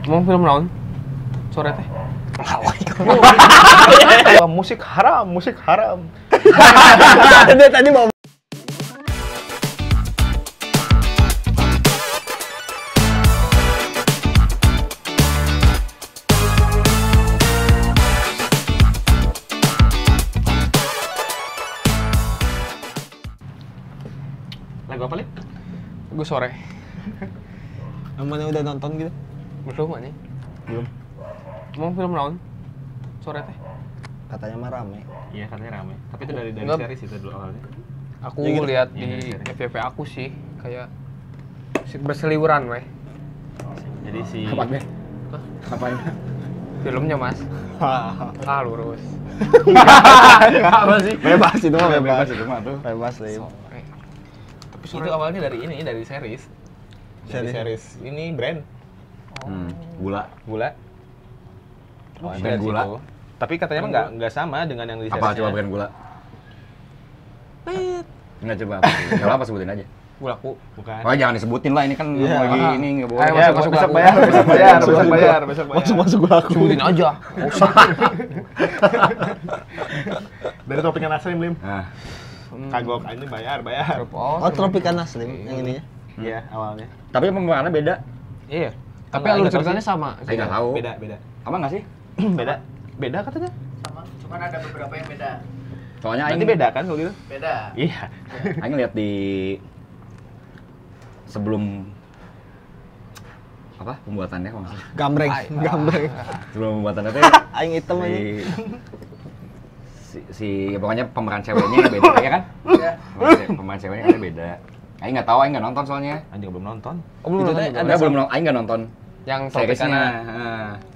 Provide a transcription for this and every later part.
Mau film naon? Sore teh. Musik haram, musik haram. Tadi mau Lagu apa, Lip? Gue sore. Mana udah nonton gitu? Belum anjing. Belum. Mau film naon? Sore teh. Katanya mah rame. Iya, katanya rame. Tapi itu dari Enggak. series itu dulu awalnya. Aku Ya gitu. lihat Iya, di dari FYP aku sih kayak berseliweran weh. Jadi si Apa deh? Apain? Filmnya Mas. Ah lurus. Apa sih? Bebas itu mah bebas. itu mah tuh. Bebas deh. Sore. tapi itu awalnya dari ini, dari series. Dari series ini brand Gula. gula. Oh, Awalnya brand dari gula. situ. Tapi katanya mah nggak sama dengan yang di series. Apa coba brand gula? Enggak coba apa? Enggak apa sebutin aja. Gulaku. Bukan. Oh, jangan disebutin lah, ini kan Iya. lagi ini enggak boleh. Ayo, Ya, masuk besok aku. bayar, besok bayar, besok bayar, besok bayar. Masuk gua aku. Sebutin aja. Nggak usah. Dari topiknya Nasrim, Lim. Nah, Kagok ini bayar. Oh, Tropicana Slim yang ininya. Iya, awalnya. tapi pembawaannya beda. Iya. Tapi Enggak, alur enggak tahu ceritanya sih. sama. Saya enggak tahu. Beda. Apa enggak sih? Beda katanya. Sama, cuman ada beberapa yang beda. Soalnya Berarti aing beda kan kalau gitu? Beda. Iya. aing lihat di sebelum apa pembuatannya kalau nggak salah. Gambreng, gambreng. Sebelum pembuatannya teh Aing hitam aja. si pokoknya pemeran ceweknya beda ya kan? Iya. Pemeran ceweknya kan beda. Aing nggak tahu, aing nggak nonton soalnya. Anjing belum nonton. Oh, belum Itu nonton teh juga. ada Belum nonton, aing nggak nonton. Yang Seriesnya. Tropicana.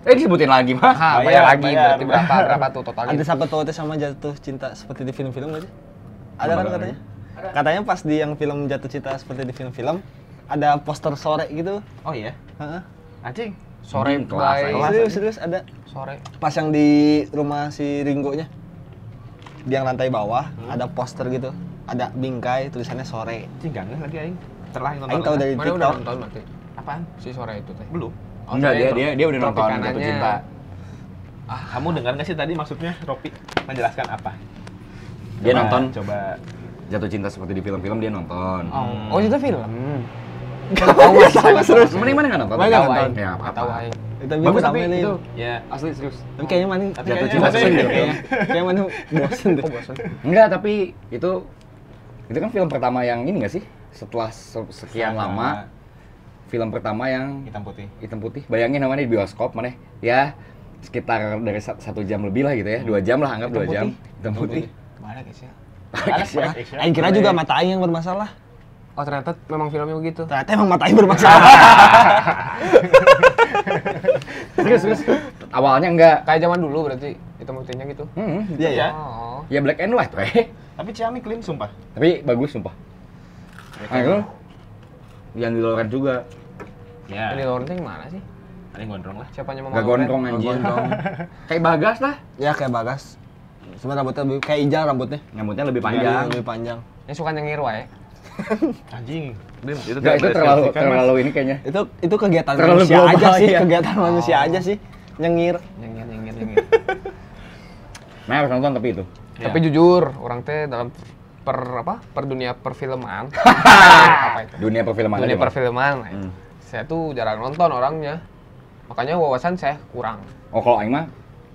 Disebutin lagi mah. Ah, Bayar, bayar lagi bayar. berarti berapa tuh totalnya? Ada sangkut pautnya sama jatuh cinta seperti di film-film nggak sih? Ada kan Belum ada. katanya? Katanya pas di yang film jatuh cinta seperti di film-film ada poster sore gitu. Oh iya. Heeh. Anjing. Sore Anjing, kelas, by kelas. Serius ada. sore. Pas yang di rumah si Ringo-nya. Di yang lantai bawah ada poster gitu. Ada bingkai tulisannya sore. Anjing gak lagi aing. Setelah nonton. Aing tahu dari Mana udah TikTok. nonton berarti? apaan? Si sore itu teh. Belum. Oh, Enggak, saya dia udah nonton Tropicananya. Jatuh Cinta. Kamu dengar nggak sih tadi maksudnya Ropi menjelaskan apa? Dia Coba- nonton Coba. Jatuh Cinta seperti di film-film, dia nonton. Oh, itu film. Enggak tahu serius. Mana mana nggak nonton? Mana nggak nonton? Ya, Enggak tahu apa? aing. Itu Bagus tapi rame nih. itu Ya. asli serius. Tapi kayaknya mana Tapi Jatuh kayaknya Cinta bosen sesuai deh, kayaknya. kayak mana bosen deh. Oh, bosan. Enggak, tapi itu kan film pertama yang ini nggak sih? Setelah sekian lama film pertama yang Hitam putih. hitam putih. Bayangin namanya di bioskop mana? Ya sekitar dari 1 jam lebih lah gitu ya. 2 jam lah, anggap 2 jam. Hitam putih. Mana guys ya? Aing kira juga mata aing yang bermasalah. Oh, ternyata memang filmnya begitu. Ternyata emang mata aing bermasalah. Serius. Awalnya enggak. Kayak zaman dulu berarti hitam putihnya gitu. Iya ya. Oh. Ya black and white weh. Tapi Ciamik clean sumpah. Tapi bagus sumpah. Nah, itu yang di Loren juga. Ya. Ini Lawrence yang mana sih? Ada yang gondrong lah. Siapanya Mama Gak gondrong anjir. Kayak Bagas lah. Ya kayak Bagas. Sebenarnya rambutnya lebih kayak Ijal rambutnya. Nyambutnya lebih panjang. Lebih panjang. Yang suka nyengir wae. Anjing. Lim, itu Enggak, itu terlalu ini kayaknya. Itu kegiatan Terlalu manusia global, aja sih, iya. kegiatan manusia aja sih. Nyengir. Nyengir. Nah, harus nonton tapi itu. Tapi jujur, orang teh dalam per dunia perfilman. Apa itu? Dunia perfilman Dunia aja, Bang. perfilman. Saya tuh jarang nonton orangnya. Makanya wawasan saya kurang. Oh, kalau aing mah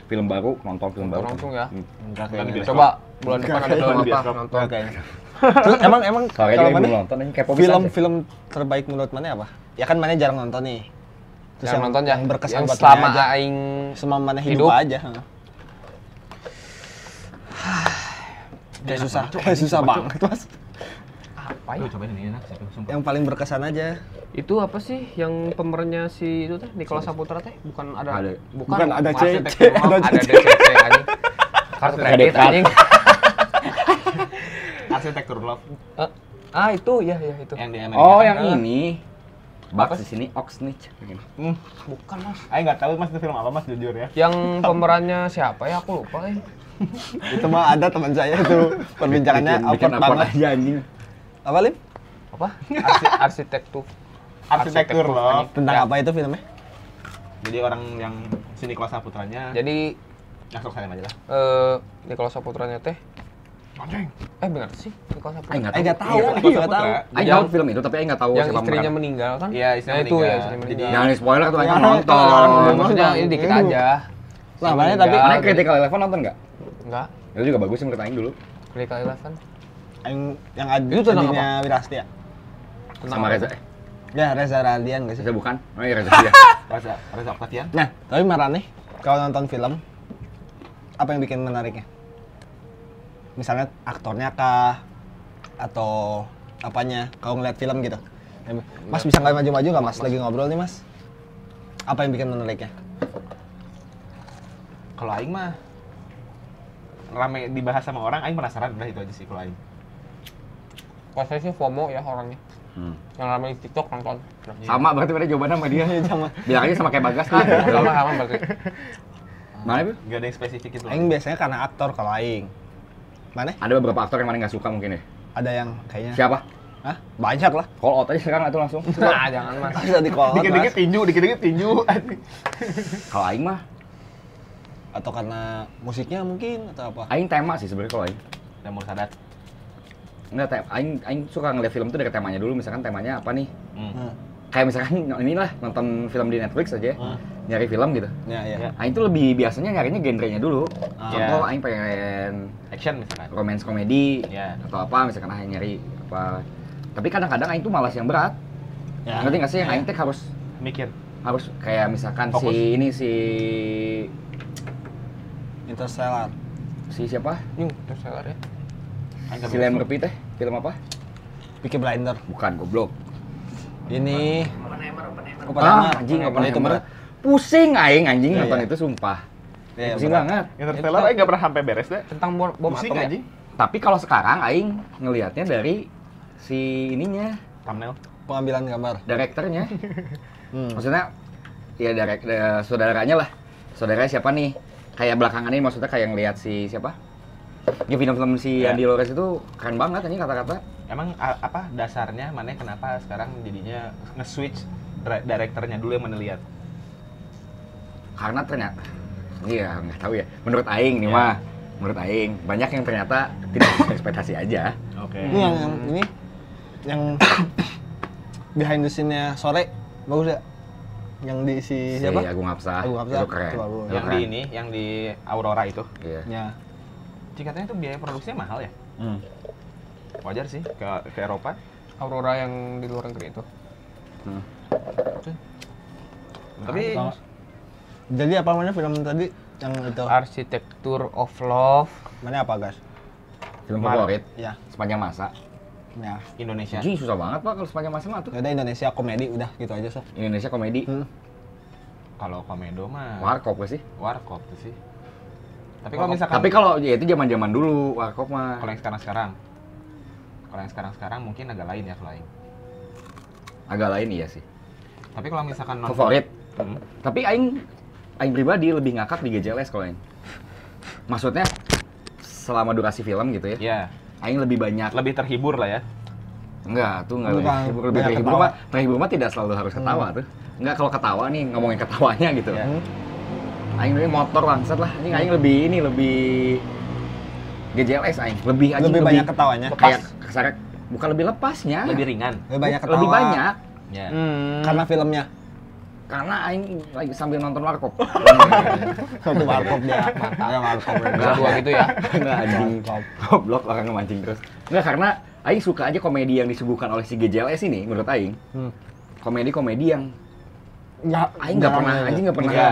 film baru, nonton film baru. Langsung ya. Enggak Bukan di bioskop. Coba bulan depan ada film Di apa bioskop. nonton. kayaknya. Terus emang Kalau aja kalau belum mana nonton, ini kepo bisa aja. film terbaik menurut mana apa? Ya kan mana jarang nonton nih. Terus Yang nonton ya, yang berkesan yang buat selama mana aja. aing Selama mana hidup, hidup. aja. Kayak susah banget mas. apa ya? Ayo cobain ini enak sih, sumpah. Yang paling berkesan aja. Itu apa sih yang pemerannya si itu teh Nicholas Saputra teh? Bukan ada Ada. Bukan, ada arsitek CC, rumah, ada ada CC. DCC anjing. Kartu kredit Card. anjing. Arsitektur love Itu ya itu. yang di Amerika. Oh, yang ini. Bugs di sini Oxnitch. Bukan Mas. Ayo nggak tahu mas itu film apa mas jujur ya. Yang pemerannya siapa ya? Aku lupa. Itu mah ada teman saya itu perbincangannya Bikin awkward apa banget. aja anjing. Apa Lim? Apa? Arsitektur. Arsitektur love. Tentang Ya. apa itu filmnya? Jadi orang yang si Nicholas Saputranya. Jadi Langsung kalian aja lah. Nicholas Saputranya teh Anjing. benar sih Nicholas Saputra. Aing Nggak tahu, Iya, Aing nggak tahu. Aing tahu film itu tapi Aing nggak tahu Yang siapa istrinya pemeran. meninggal kan? Iya, istrinya Nah, itu ya meninggal. istrinya Jadi- meninggal. Jangan di spoiler tuh Aing Jangan nonton. nonton. Maksudnya ini dikit aja. Nah, makanya tapi Mana Critical Eleven nonton nggak? Enggak. Itu juga bagus sih menurut Aing dulu. Critical Eleven. yang Itu tentang adiknya Wirasti ya? Sama Reza. Ya, Reza Radian nggak sih? Reza bukan? Oh iya Reza dia. Reza Octavian. Nah, tapi marah nih, kalau nonton film, apa yang bikin menariknya? Misalnya aktornya kah? Atau apanya? Kalau ngeliat film gitu. Mas bisa nggak maju-maju nggak mas? Lagi ngobrol nih mas. Apa yang bikin menariknya? Kalau aing mah rame dibahas sama orang, aing penasaran udah itu aja sih kalau aing. Kalau saya sih FOMO ya orangnya. Yang ramai di TikTok nonton. Sama berarti pada jawabannya sama dia. Sama. Bilang aja sama kayak Bagas nih. Sama berarti. Mana itu? Gak ada yang spesifik itu. Aing biasanya karena aktor kalau aing. Mana? Ada beberapa aktor yang mana nggak suka mungkin ya. Ada yang kayaknya. Siapa? Hah? Banyak lah. Call out aja sekarang itu langsung. Nah, jangan mas. Bisa di call out, Dikit-dikit Mas. tinju, dikit-dikit tinju. Kalau Aing mah, Atau karena musiknya mungkin atau apa? Aing tema sih sebenarnya kalau Aing. Dan Mursadat. Enggak, Aing suka ngeliat film tuh dari temanya dulu. Misalkan temanya apa nih? Hmm. Kayak misalkan inilah nonton film di Netflix aja, nyari film gitu. Ya, ya. Ya. Aing tuh lebih biasanya nyarinya genrenya dulu. Contoh Ya. Aing pengen Action misalkan. romance komedi Ya. atau apa misalkan Aing nyari apa. Tapi kadang-kadang Aing tuh malas yang berat. Ya. Ngerti nggak sih yang Ya. Aing teh Mikir. harus kayak misalkan Fokus. Interstellar. si siapa? Yung, terus salah ya. Aing gak Si Liam bisa. Murphy teh film apa? Peaky Blinder. Bukan, goblok. Ini Oppenheimer. Anjing Oppenheimer. apa Itu berat. Pusing aing anjing Iya, nonton iya. itu sumpah. Iya, Pusing berat. banget. Interstellar aing gak pernah sampai beres deh. Tentang bom Pusing atom ya? anjing. Tapi kalau sekarang aing ngelihatnya dari si ininya, Thumbnail. Pengambilan gambar. direkturnya. Hmm. Maksudnya ya saudaranya lah. Saudaranya siapa nih? Kayak belakangan ini maksudnya kayak ngelihat si siapa? Ya film-film si Ya. Andy Lawrence itu keren banget anjing kata-kata. Emang apa dasarnya mana kenapa sekarang jadinya nge-switch direkturnya dulu yang mana lihat? Karena ternyata iya nggak tahu ya. Menurut aing nih Ya. mah, menurut aing banyak yang ternyata tidak sesuai ekspektasi aja. Oke. Ini yang behind the scene-nya sore bagus ya? Yang di si siapa? Si Agung Hapsah. Agung Hapsah. Itu keren. Itu bagus. Itu Yang keren. di ini, yang di Aurora itu. Iya. Ya. Katanya itu biaya produksinya mahal ya? Wajar sih ke Eropa. Aurora yang di luar negeri itu. Hmm. Tapi Jadi apa namanya film tadi yang itu? Architecture of Love. Mana apa guys? Film Mar- favorit Ya. sepanjang masa. Ya. Indonesia. Anjing susah banget Pak kalau sepanjang masa mah tuh. Udah Indonesia komedi udah gitu aja so. Indonesia komedi. Kalau komedo mah Warkop gak sih? Warkop tuh sih. Tapi kalau misalkan Tapi kalau ya itu zaman-zaman dulu Warkop mah. kalau yang sekarang-sekarang. Kalau yang sekarang-sekarang mungkin agak lain ya kalau aing. Agak lain iya sih. Tapi kalau misalkan nonton Favorit. Hmm. Tapi aing pribadi lebih ngakak di GJLS kalau aing. Maksudnya selama durasi film gitu ya. Ya, Aing lebih banyak. lebih terhibur lah ya. Enggak, tuh enggak Bukan, lebih banyak terhibur ketawa. mah. Terhibur mah tidak selalu harus ketawa tuh. Enggak kalau ketawa nih ngomongin ketawanya gitu. Ya. Aing lebih motor bangsat lah. Ini aing lebih GJLS aing. Lebih banyak ketawanya. Kayak kesarek bukan lebih lepasnya. Lebih ringan. Lebih banyak ketawa. Lebih banyak. Ya. Karena filmnya. Karena aing lagi sambil nonton Warkop. Satu warkop dia. Matanya warkop. Enggak dua gitu ya. Enggak anjing. Goblok orang ngemancing terus. Enggak karena aing suka aja komedi yang disuguhkan oleh si GJLS ini menurut aing. Komedi-komedi yang Ya, aing nggak pernah jangan- anjing Iya.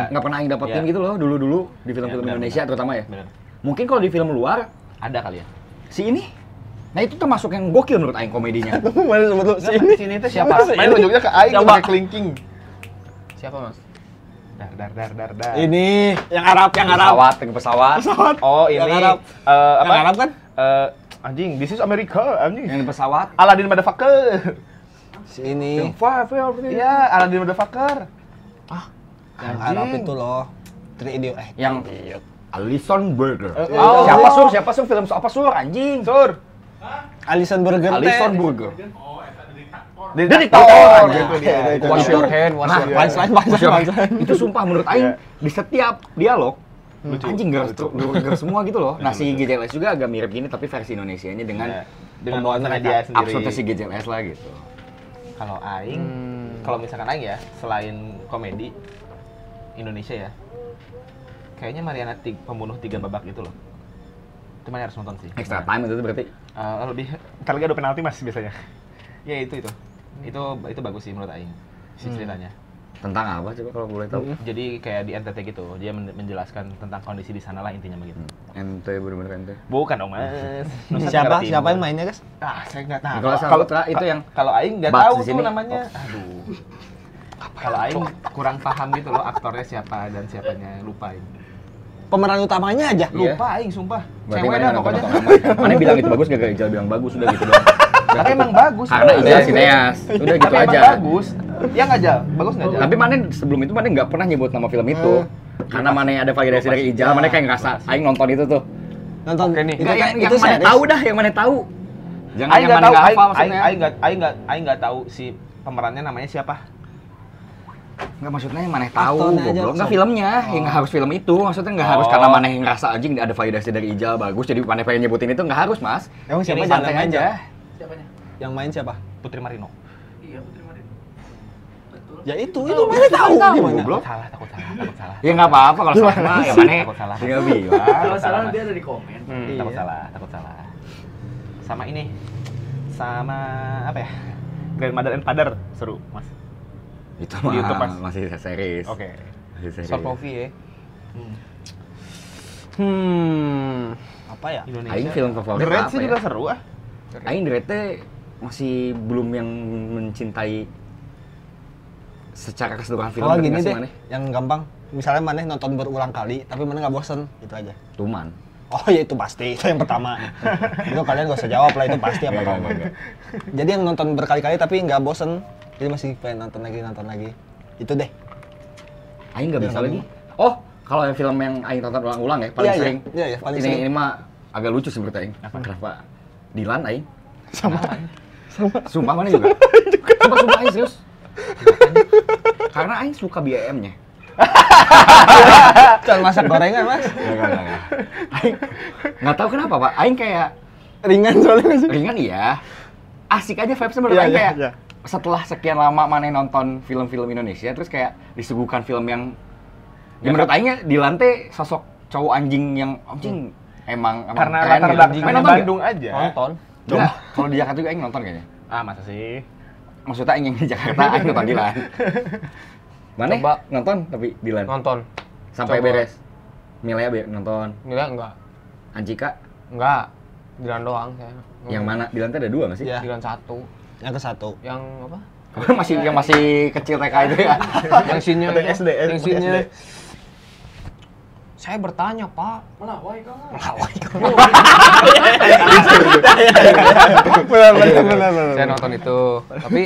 nggak pernah aing dapetin Iya. gitu loh dulu di film-film Iya, benar, Indonesia benar. terutama ya. Bener. Mungkin kalau di film luar Ada kali ya. si ini nah itu termasuk yang gokil menurut aing komedinya. Mana sebut lu? Sini tuh siapa? Siapa? Main nunjuknya ke aing Siapa? pakai kelingking. Siapa mas? Dar. Ini yang Arab, yang Arab. pesawat. Oh, ini Yang Arab. apa? Yang Arab kan? Anjing, this is America, anjing. Yang di pesawat. Aladdin motherfucker. Si ini Iya, Aladdin motherfucker. yang anjing. Arab itu loh. Three Idiot. Yang Alison Burger. Oh. Siapa sur film apa sur anjing? Sur. Alison Burger teh. Alison Burger. Diktator Nah, gitu dia. itu Wash your hand, wash Nah, your hand. punchline. itu sumpah menurut Aing di setiap dialog Lucu. anjing gerak semua gitu loh. Nah si GJLS juga agak mirip gini tapi versi Indonesianya dengan Ya, dengan pembawaan nuansanya mereka. dia sendiri. absurdnya si GJLS lah gitu. Kalau Aing, kalau misalkan Aing ya, selain komedi Indonesia ya, kayaknya Mariana pembunuh 3 babak itu loh. Itu mana harus nonton sih. Extra time itu berarti. Lebih, ntar lagi ada penalti mas biasanya. Ya itu. Itu bagus sih menurut Aing, si ceritanya. Tentang apa coba kalau boleh tahu? Jadi kayak di NTT gitu, dia menjelaskan tentang kondisi di sana lah intinya begitu. Ente bener-bener ente. Bukan dong mas. Nusa Siapa? Tenggara Timur. Siapa yang mainnya, guys? Saya nggak tahu. Nicholas Kalau Saputra itu yang kalau Aing nggak Bugs tahu di tuh sini. namanya. Aduh. Kalau Aing kurang paham gitu loh aktornya siapa dan siapanya, lupa Aing. Pemeran utamanya aja. Iya. Lupa Aing sumpah. Berarti Cewek mana dah nonton pokoknya. Mana bilang itu bagus gak Ijal bilang bagus udah gitu doang. Tapi emang bagus. Karena Bro. Ijal sineas. Udah gitu Tapi emang aja. bagus. Ya nggak Jal? Bagus nggak Jal? Tapi mana sebelum itu mana nggak pernah nyebut nama film itu. Karena mana ada validasi dari Ijal, mana kayak ngerasa aing nonton itu tuh. Nonton Oke nih. Enggak yang itu mana series. tahu dah, yang mana tahu. Jangan Aing yang nggak mana tahu. nggak hafal maksudnya. Aing nggak tahu si pemerannya namanya siapa. Enggak maksudnya yang mana tahu, Aktornya aja goblok. Enggak langsung. filmnya, yang nggak harus film itu. Maksudnya nggak harus karena mana yang ngerasa anjing ada validasi dari Ijal bagus, jadi mana pengen nyebutin itu nggak harus, Mas. Emang siapa Ini Jal, santai yang main, aja. Jal? Siapanya? Yang main siapa? Putri Marino. Iya, Putri Marin. Betul. Ya itu mana tahu gimana? Goblok. Takut salah. Ya nggak apa-apa kalau salah, ya mana Takut salah. tinggal bilang. Kalau salah Mas. dia ada di komen. Takut Iya. salah. Sama ini. Sama apa ya? Grandmother and Father seru, Mas. Itu Di YouTube, Mas. mah masih series. Oke. Masih series. Short movie ya. Apa ya? Indonesia. Aing film favorit The Raid apa sih ya? juga seru ah. Aing The Raid teh masih belum yang mencintai secara keseluruhan film. Kalau ngerti gini nggak sih deh, maneh? yang gampang. Misalnya maneh nonton berulang kali, tapi maneh nggak bosen, itu aja. Tuman. Oh ya itu pasti, itu yang pertama. Itu kalian gak usah jawab lah, itu pasti yang pertama. Jadi yang nonton berkali-kali tapi nggak bosen, jadi masih pengen nonton lagi. Itu deh. Aing nggak bisa Yang lagi. Oh, kalau yang film yang Aing tonton ulang-ulang ya, paling Iya, sering. iya, paling ini, sering. Ini mah agak lucu sih menurut Aing. Kenapa? Dilan Aing. Sama. Sumpah mana juga? Sumpah Aing serius. Karena Aing suka BM-nya. Jangan masak gorengan, Mas. Enggak. Aing nggak tahu kenapa, Pak. Aing kayak Ringan soalnya nggak sih? ringan iya. Asik aja vibes-nya menurut Iya, Aing iya, kayak iya. setelah sekian lama maneh nonton film-film Indonesia terus kayak disuguhkan film yang ya menurut Aingnya di lantai sosok cowok anjing yang anjing emang Karena keren latar gitu. belakangnya Main nonton nggak? Bandung aja. Nonton. Enggak, kalau di Jakarta juga Aing nonton kayaknya. Ah, masa sih? Maksudnya Aing yang di Jakarta Aing nonton Dilan. Mana Coba. nonton tapi Dilan Nonton. sampai Coba. beres. Milea nonton. Enggak, enggak. Anjika Enggak. Dilan doang saya. yang mana? Dilan teh ada 2 nggak sih? Iya. Dilan 1. Yang ke satu. Yang apa? masih kecil TK itu ya. Yang sinnya Ada itu. SD, Yang sinnya. SD. Saya bertanya, Pak. Melawai kamu. Benar. Saya nonton itu. Tapi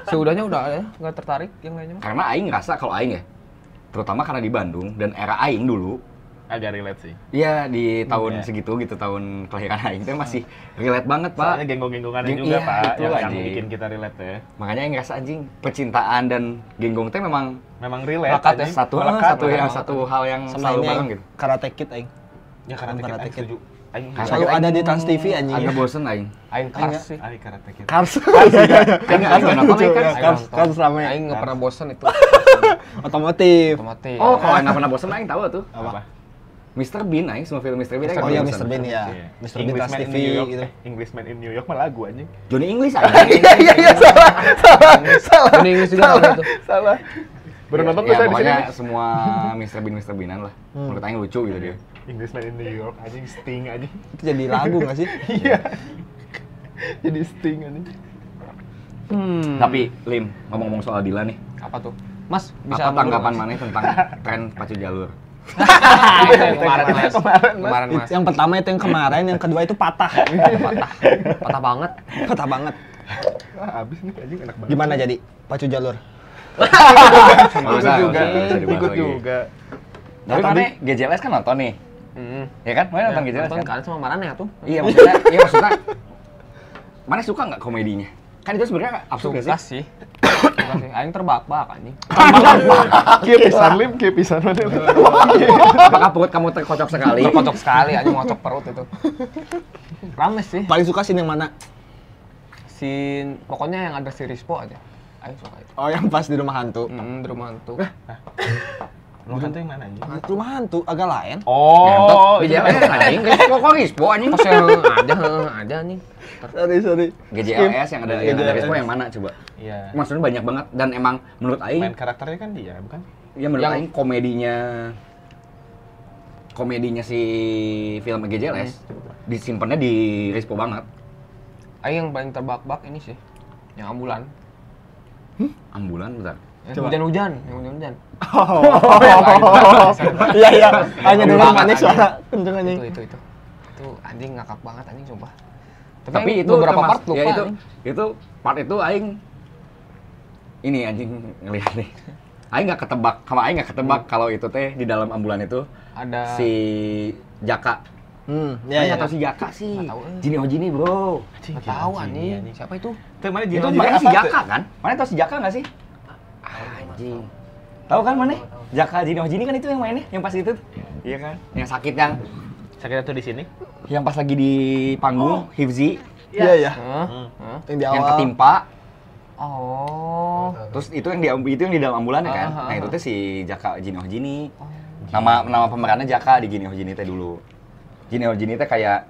seudahnya udah ya, nggak tertarik yang lainnya mah. Karena Aing ngerasa kalau Aing ya, terutama karena di Bandung dan era Aing dulu, Agak relate sih. iya di tahun Iya. segitu gitu, tahun kelahiran Aing itu masih relate banget Pak. Soalnya genggong-genggongannya Geng- juga, iya, Pak, itu yang anjing. bikin kita relate ya. Makanya Aing ngerasa anjing percintaan dan genggong teh memang Memang relate. Melekat ya? anjing. satu Melekat, yang melekat. satu hal yang Sama selalu ini bareng Aing, gitu. Karate Kid aing. Ya Karate Kid, Karate Aing Kid. setuju. Aing Karate Selalu Kid ada di Aing Trans TV anjing. Agak bosen Aing. Aing Kars sih. Aing Karate Kid. Kars. Aing nggak nonton Aing kan. Kars rame. Aing nggak pernah bosen itu. Otomotif. Otomatis. Oh, kalau Aing nggak pernah bosen Aing tahu tuh. Apa? Mr. Bean Aing, semua film Mr. Bean Aing Oh nggak iya bosen. Mr. Bean ya. Iya. Mr. Bean Trans Englishman in TV New York, gitu. Englishman in New York mah lagu anjing. Johnny English Aing. Ini Inggris juga ada itu. Salah. Baru nonton tuh Ya, saya di sini. pokoknya semua Mr. Bean-an lah. Menurut Aing lucu gitu dia. Englishman in New York anjing, Sting anjing. Itu jadi lagu nggak sih? Iya. Jadi Sting anjing. Tapi Lim, ngomong-ngomong soal Dilan nih, Apa tuh? Mas, bisa apa tanggapan Mas? maneh tentang tren pacu jalur? Yang kemarin, Mas. Kemarin, Mas. Kemarin, Mas. Yang pertama itu yang kemarin, yang kedua itu patah. Patah banget. Patah banget. Ah, abis nih anjing enak banget. Gimana jadi pacu jalur? Nggak usah, Ikut juga. nggak usah dibahas Ikut lagi. juga. Tapi maneh GJLS kan nonton nih, ya kan? Maneh nonton GJLS Nonton kan? kan sama Marane ya tuh. Iya maksudnya, maneh suka nggak komedinya? Kan itu sebenarnya absurd gak Suka sih? sih. Suka sih. Aing terbak-bak anjing. Kieu pisan lim, kieu pisan mana. Apakah perut kamu terkocok sekali? Kocok sekali anjing ngocok perut itu. Rame sih. Paling suka scene yang mana? Scene pokoknya yang ada si Rispo aja. Aing suka itu. Oh, yang pas di rumah hantu. Di rumah hantu. Rumah hantu yang mana anjing? Rumah hantu agak lain. Oh, GJLS anjing, kok Rispo anjing? Pas yang ada anjing. Sorry. GJLS yang ada GJLS. Rispo yang mana coba? Iya. Maksudnya banyak banget dan emang menurut Main aing karakternya kan dia, bukan? ya menurut Yang- aing komedinya si film GJLS disimpannya di Rispo banget. Aing yang paling terbak-bak ini sih. Yang ambulan. Ambulan bentar. Yang hujan-hujan, yang hujan-hujan. Iya. Hanya dengar Banget, manis anjing. suara kenceng anjing. Itu. Itu anjing ngakak banget anjing sumpah. Tapi aing itu beberapa termas- part lupa ya itu anjing. itu part itu aing ini anjing ngelihat nih. Aing nggak ketebak kalau itu teh di dalam ambulan itu Ada si Jaka. Iya. Nggak tahu si Jaka sih. Nggak tahu, Jini Hojini bro. nggak tahu anjing. Siapa itu? Itu mana Itu makanya si Jaka kan? Mana tahu si Jaka nggak sih? Anjing. Tahu kan mana? Jaka Jini Hojini kan itu yang mainnya, yang pas itu. Iya kan? Yang sakit Sakitnya tuh di sini. yang pas lagi di panggung Hifzi Iya. Hah? Yang di yang awal. ketimpa. Oh. Terus itu yang di dalam ambulannya kan. Ah, Nah, itu tuh si Jaka Jini Hojini. Nama pemerannya Jaka di Jini Hojini teh dulu. Jini Hojini teh kayak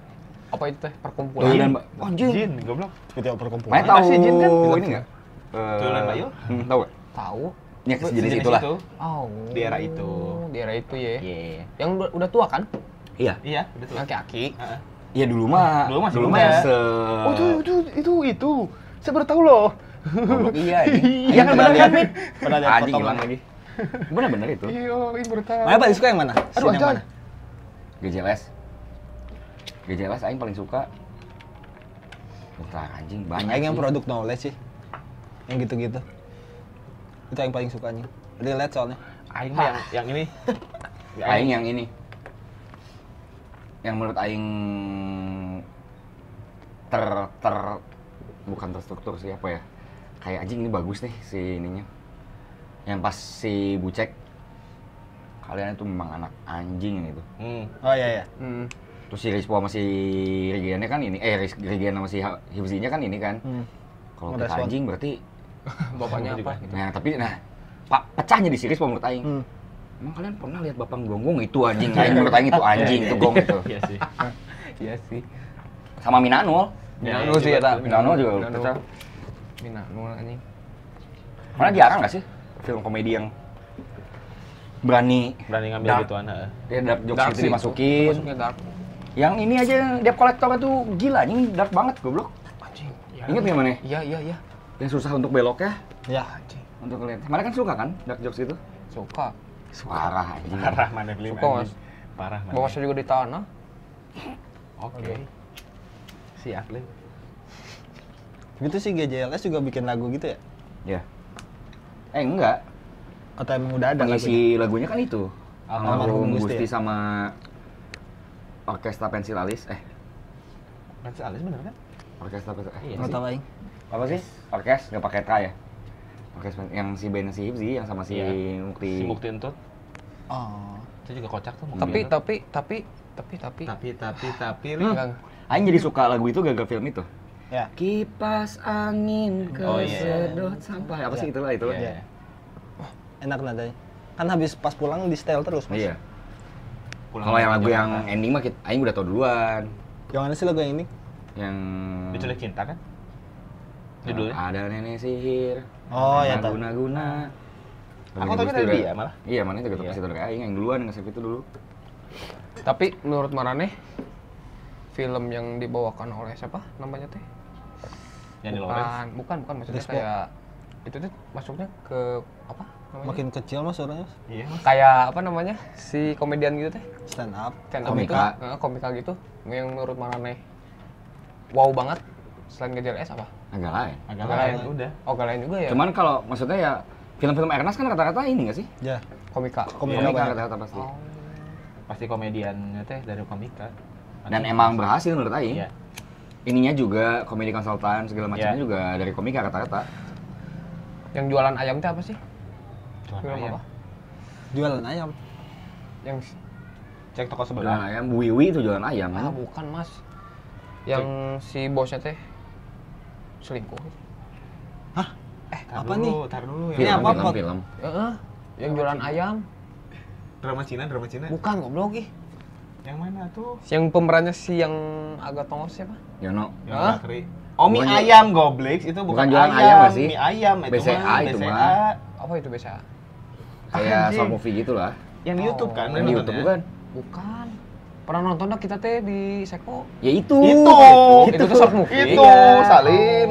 Apa itu teh? Perkumpulan. Tulan anjing. Jin, goblok. Video perkumpulan. Mana tahu si Jin kan? ini enggak? Tulan Bayu? Tahu enggak? Tahu. Ya sejenis Sejenis itulah. itu. Oh. Di era itu. Di era itu ya. Iya. Yang udah tua kan? Iya. Iya, betul. Yang aki-aki. Heeh. Iya dulu mah. Dulu masih mah muda. Itu. Saya baru tahu loh. Goblok, iya. Iya Iya, kan pernah bener lihat. kan, Mit? Pernah lihat Anjing potongan. hilang lagi. Bener-bener itu. Iya, ini baru tahu. Mana paling suka yang mana? Scene yang mana? GJLS aing paling suka. Bentar anjing banyak. Aing yang sih. produk knowledge sih. Yang gitu-gitu. Itu yang paling suka anjing. Relate soalnya. Aing mah yang ini. Aing yang ini. Yang menurut aing bukan terstruktur sih apa ya? Kayak anjing ini bagus nih si ininya. Yang pas si Bucek kalian itu memang anak anjing itu. Oh iya. Terus si Rispo sama si Regiannya kan ini, Regian sama si Hifzinya kan ini kan. Kalau kita Ngerespon. anjing berarti, Bapaknya apa? Gitu. pecahnya di si Rispo menurut aing. Emang kalian pernah lihat Bapak Gonggong itu anjing? Aing menurut aing itu anjing, itu gong itu. Iya sih. Iya sih. Sama Minanul. Minanul sih ya, tak? Minanul juga pecah. Minanul anjing. Mana jarang nggak sih film komedi yang berani Berani ngambil Dark. gituan, heeh. ya dark jokes Dark itu sih dimasukin. Masuknya dark. Yang ini aja debt collector itu gila, ini dark banget goblok. Anjing. Ingat nggak mana? Iya. Yang susah untuk belok ya, Ya. Anjing. untuk ngeliat. Mana kan suka kan dark jokes itu? Suka. Parah anjing. Parah mana beli Suka, Mas. Parah mana. Bawasnya juga di tanah. Oke. Siap, Lim. Gitu sih GJLS juga bikin lagu gitu ya? Ya. Enggak. Atau emang udah ada lagunya? Pengisi lagunya kan itu. Almarhum Gusti Gusti ya? sama Orkestra Pensil Alis. Nanti alis bener kan? Orkestra Pensil. Iya Nggak sih. tahu aing. Apa sih? Orkes nggak pakai K ya? Orkes yang si band si Hifzi yang sama si Iya. Mukti. Si Mukti Entut. Oh. Itu juga kocak tuh. Tapi Lim. Aing jadi suka lagu itu gara-gara film itu. Ya. Kipas angin Oh, iya. kesedot sampai apa sih itulah. Iya. Enak nadanya. Kan habis pas pulang di style terus, Mas. Iya. Pulang Kalau yang dari lagu yang Jakarta. ending mah aing udah tau duluan. Yang mana sih lagu yang ini? Yang Diculik cinta kan? Judulnya? Ada nenek sihir. Oh, ya, tahu. Guna-guna. Aku taunya dari dia malah. Iya, mana juga Iya. kasih tau dari aing yang duluan yang nge-save itu dulu. Tapi menurut Maraneh film yang dibawakan oleh siapa namanya teh? Yang di Lawrence. Bukan maksudnya Rispo. kayak itu tuh masuknya ke apa namanya? Makin kecil mas suaranya. Iya, Mas. Kayak apa namanya? Si komedian gitu teh. Stand up. Stand up Komika. gitu. Komika gitu. Yang menurut Maraneh wow banget selain GJLS apa? Agak lain. Agak Agak lain lain. udah. Oh, gak lain juga ya? Cuman kalau maksudnya ya film-film Ernest kan rata-rata ini nggak sih? Ya. komika. Komika Komika banyak. rata-rata pasti. Oh. Pasti komediannya teh dari komika. Dan emang berhasil menurut aing. Iya. ininya juga komedi konsultan segala macamnya Ya. juga dari komika rata-rata. Yang jualan ayam teh apa sih? Jualan Film ayam. apa? Jualan ayam. Yang Cek toko Jualan sebelah. ayam, Bu Wiwi itu jualan ayam. ah bukan mas. Yang si bosnya teh selingkuh. Apa nih? Tar dulu Ini ya. apa, Pot? film. Yang jualan ayam. Drama Cina. Bukan goblok ih. Yang mana tuh? Yang pemerannya si yang agak tongos siapa? Yono. Yang Hah? Bakri. Oh, mie Bukan ju- ayam goblok itu bukan Bukan jualan ayam nggak sih? Mie ayam itu BCA mah, itu BCA. mah. Apa itu biasa? Kayak Anjing. short movie gitu lah. Yang di YouTube kan? Yang di YouTube bukan? Bukan. Pernah nonton dah kita teh di Seko. Ya itu. Itu Itu tuh short movie. Itu Salim.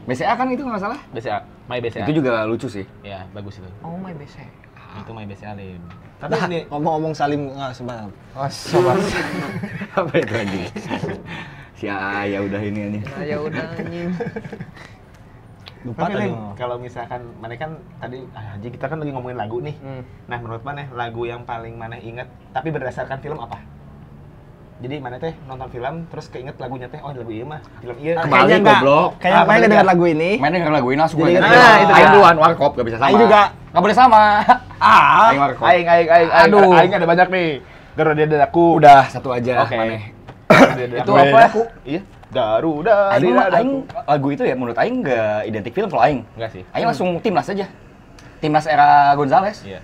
BCA kan itu nggak salah. BCA, My BCA. Itu juga lucu sih. Ya, bagus itu. Oh my BC. Itu My BCA Lim. Tapi Nah, ini ngomong-ngomong Salim nggak sebentar. Oh sobat. Apa itu anjing? Si ya udah ini anjing. Nah, ya udah anjing. Lupa Tapi tadi. Lim, kalau misalkan mana kan tadi anjing kita kan lagi ngomongin lagu nih. Nah, menurut mana lagu yang paling mana inget tapi berdasarkan film apa? Jadi mana teh nonton film terus keinget lagunya teh, oh lagu iya mah film iya. Kebalik, Kayaknya nggak. goblok. Kayaknya Ah, pengen bener dengar nggak? lagu ini. Main denger lagu ini langsung Jadi gue kan- inget. Nah, itu Aing kan. duluan, warkop gak bisa sama. Aing juga. Gak boleh sama. Ah. Aing warkop. Aing. Aduh. Aing ada banyak nih. Garuda Dadaku. Udah satu aja. Oke. Maneh. Itu apa? Iya. Garuda Aing mah Dadaku. Aing lagu itu ya menurut Aing gak identik film kalau Aing. Enggak sih. Aing langsung timnas aja. Timnas era Gonzales. Iya.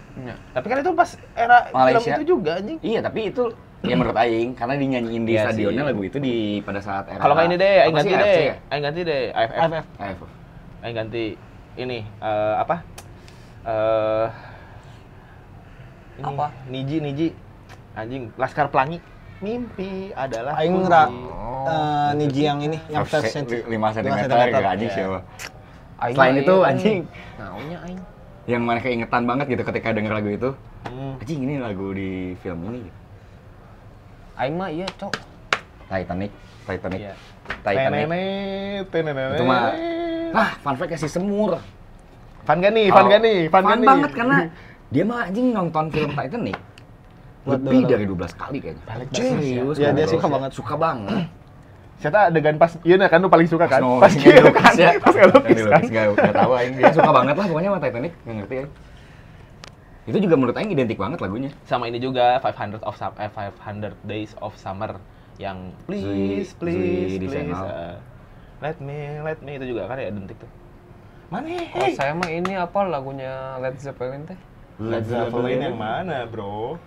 Tapi kan itu pas era Malaysia. film itu juga anjing. Iya, tapi itu ya menurut Aing karena dinyanyiin di Iya stadionnya sih. lagu itu di pada saat era. Kalau kayak ini deh, Aing apa sih, ganti AFC deh. ya? Aing ganti deh, AFF. AFF. AFF. Aing ganti ini apa? Ini, Apa? Niji. Anjing, Laskar Pelangi. Mimpi adalah Aing kunci. ra Niji yang ini yang versi 5 cm sentimeter. gak anjing Iya. siapa. Aing Selain mah itu iya, anjing Naunya aing. yang mana keingetan banget gitu ketika denger lagu itu. Hmm. Anjing ini lagu di film ini. Aing mah iya, Cok. Titanic. Iya. Titanic. Tenene. Itu mah fun fact si semur. Fun gak nih? Fun nih? banget karena dia mah anjing nonton film Titanic lebih dari 12 kali kayaknya. Serius. Iya, dia goblok. suka banget. Suka banget. Siapa adegan pas, iya nah kan lu paling suka kan? Pas Pas yang gitu dilukis kan? ya. Pas ngelukis Yang kan? dilukis nggak tahu aing. Dia suka banget lah pokoknya sama Titanic, nggak ngerti ya. Itu juga menurut aing identik banget lagunya. Sama ini juga 500 Days of Summer yang please Zui di Senal. let me itu juga kan ya identik tuh. Mana? Kalau saya mah ini apa lagunya Led Zeppelin teh? Led Zeppelin yang mana, bro?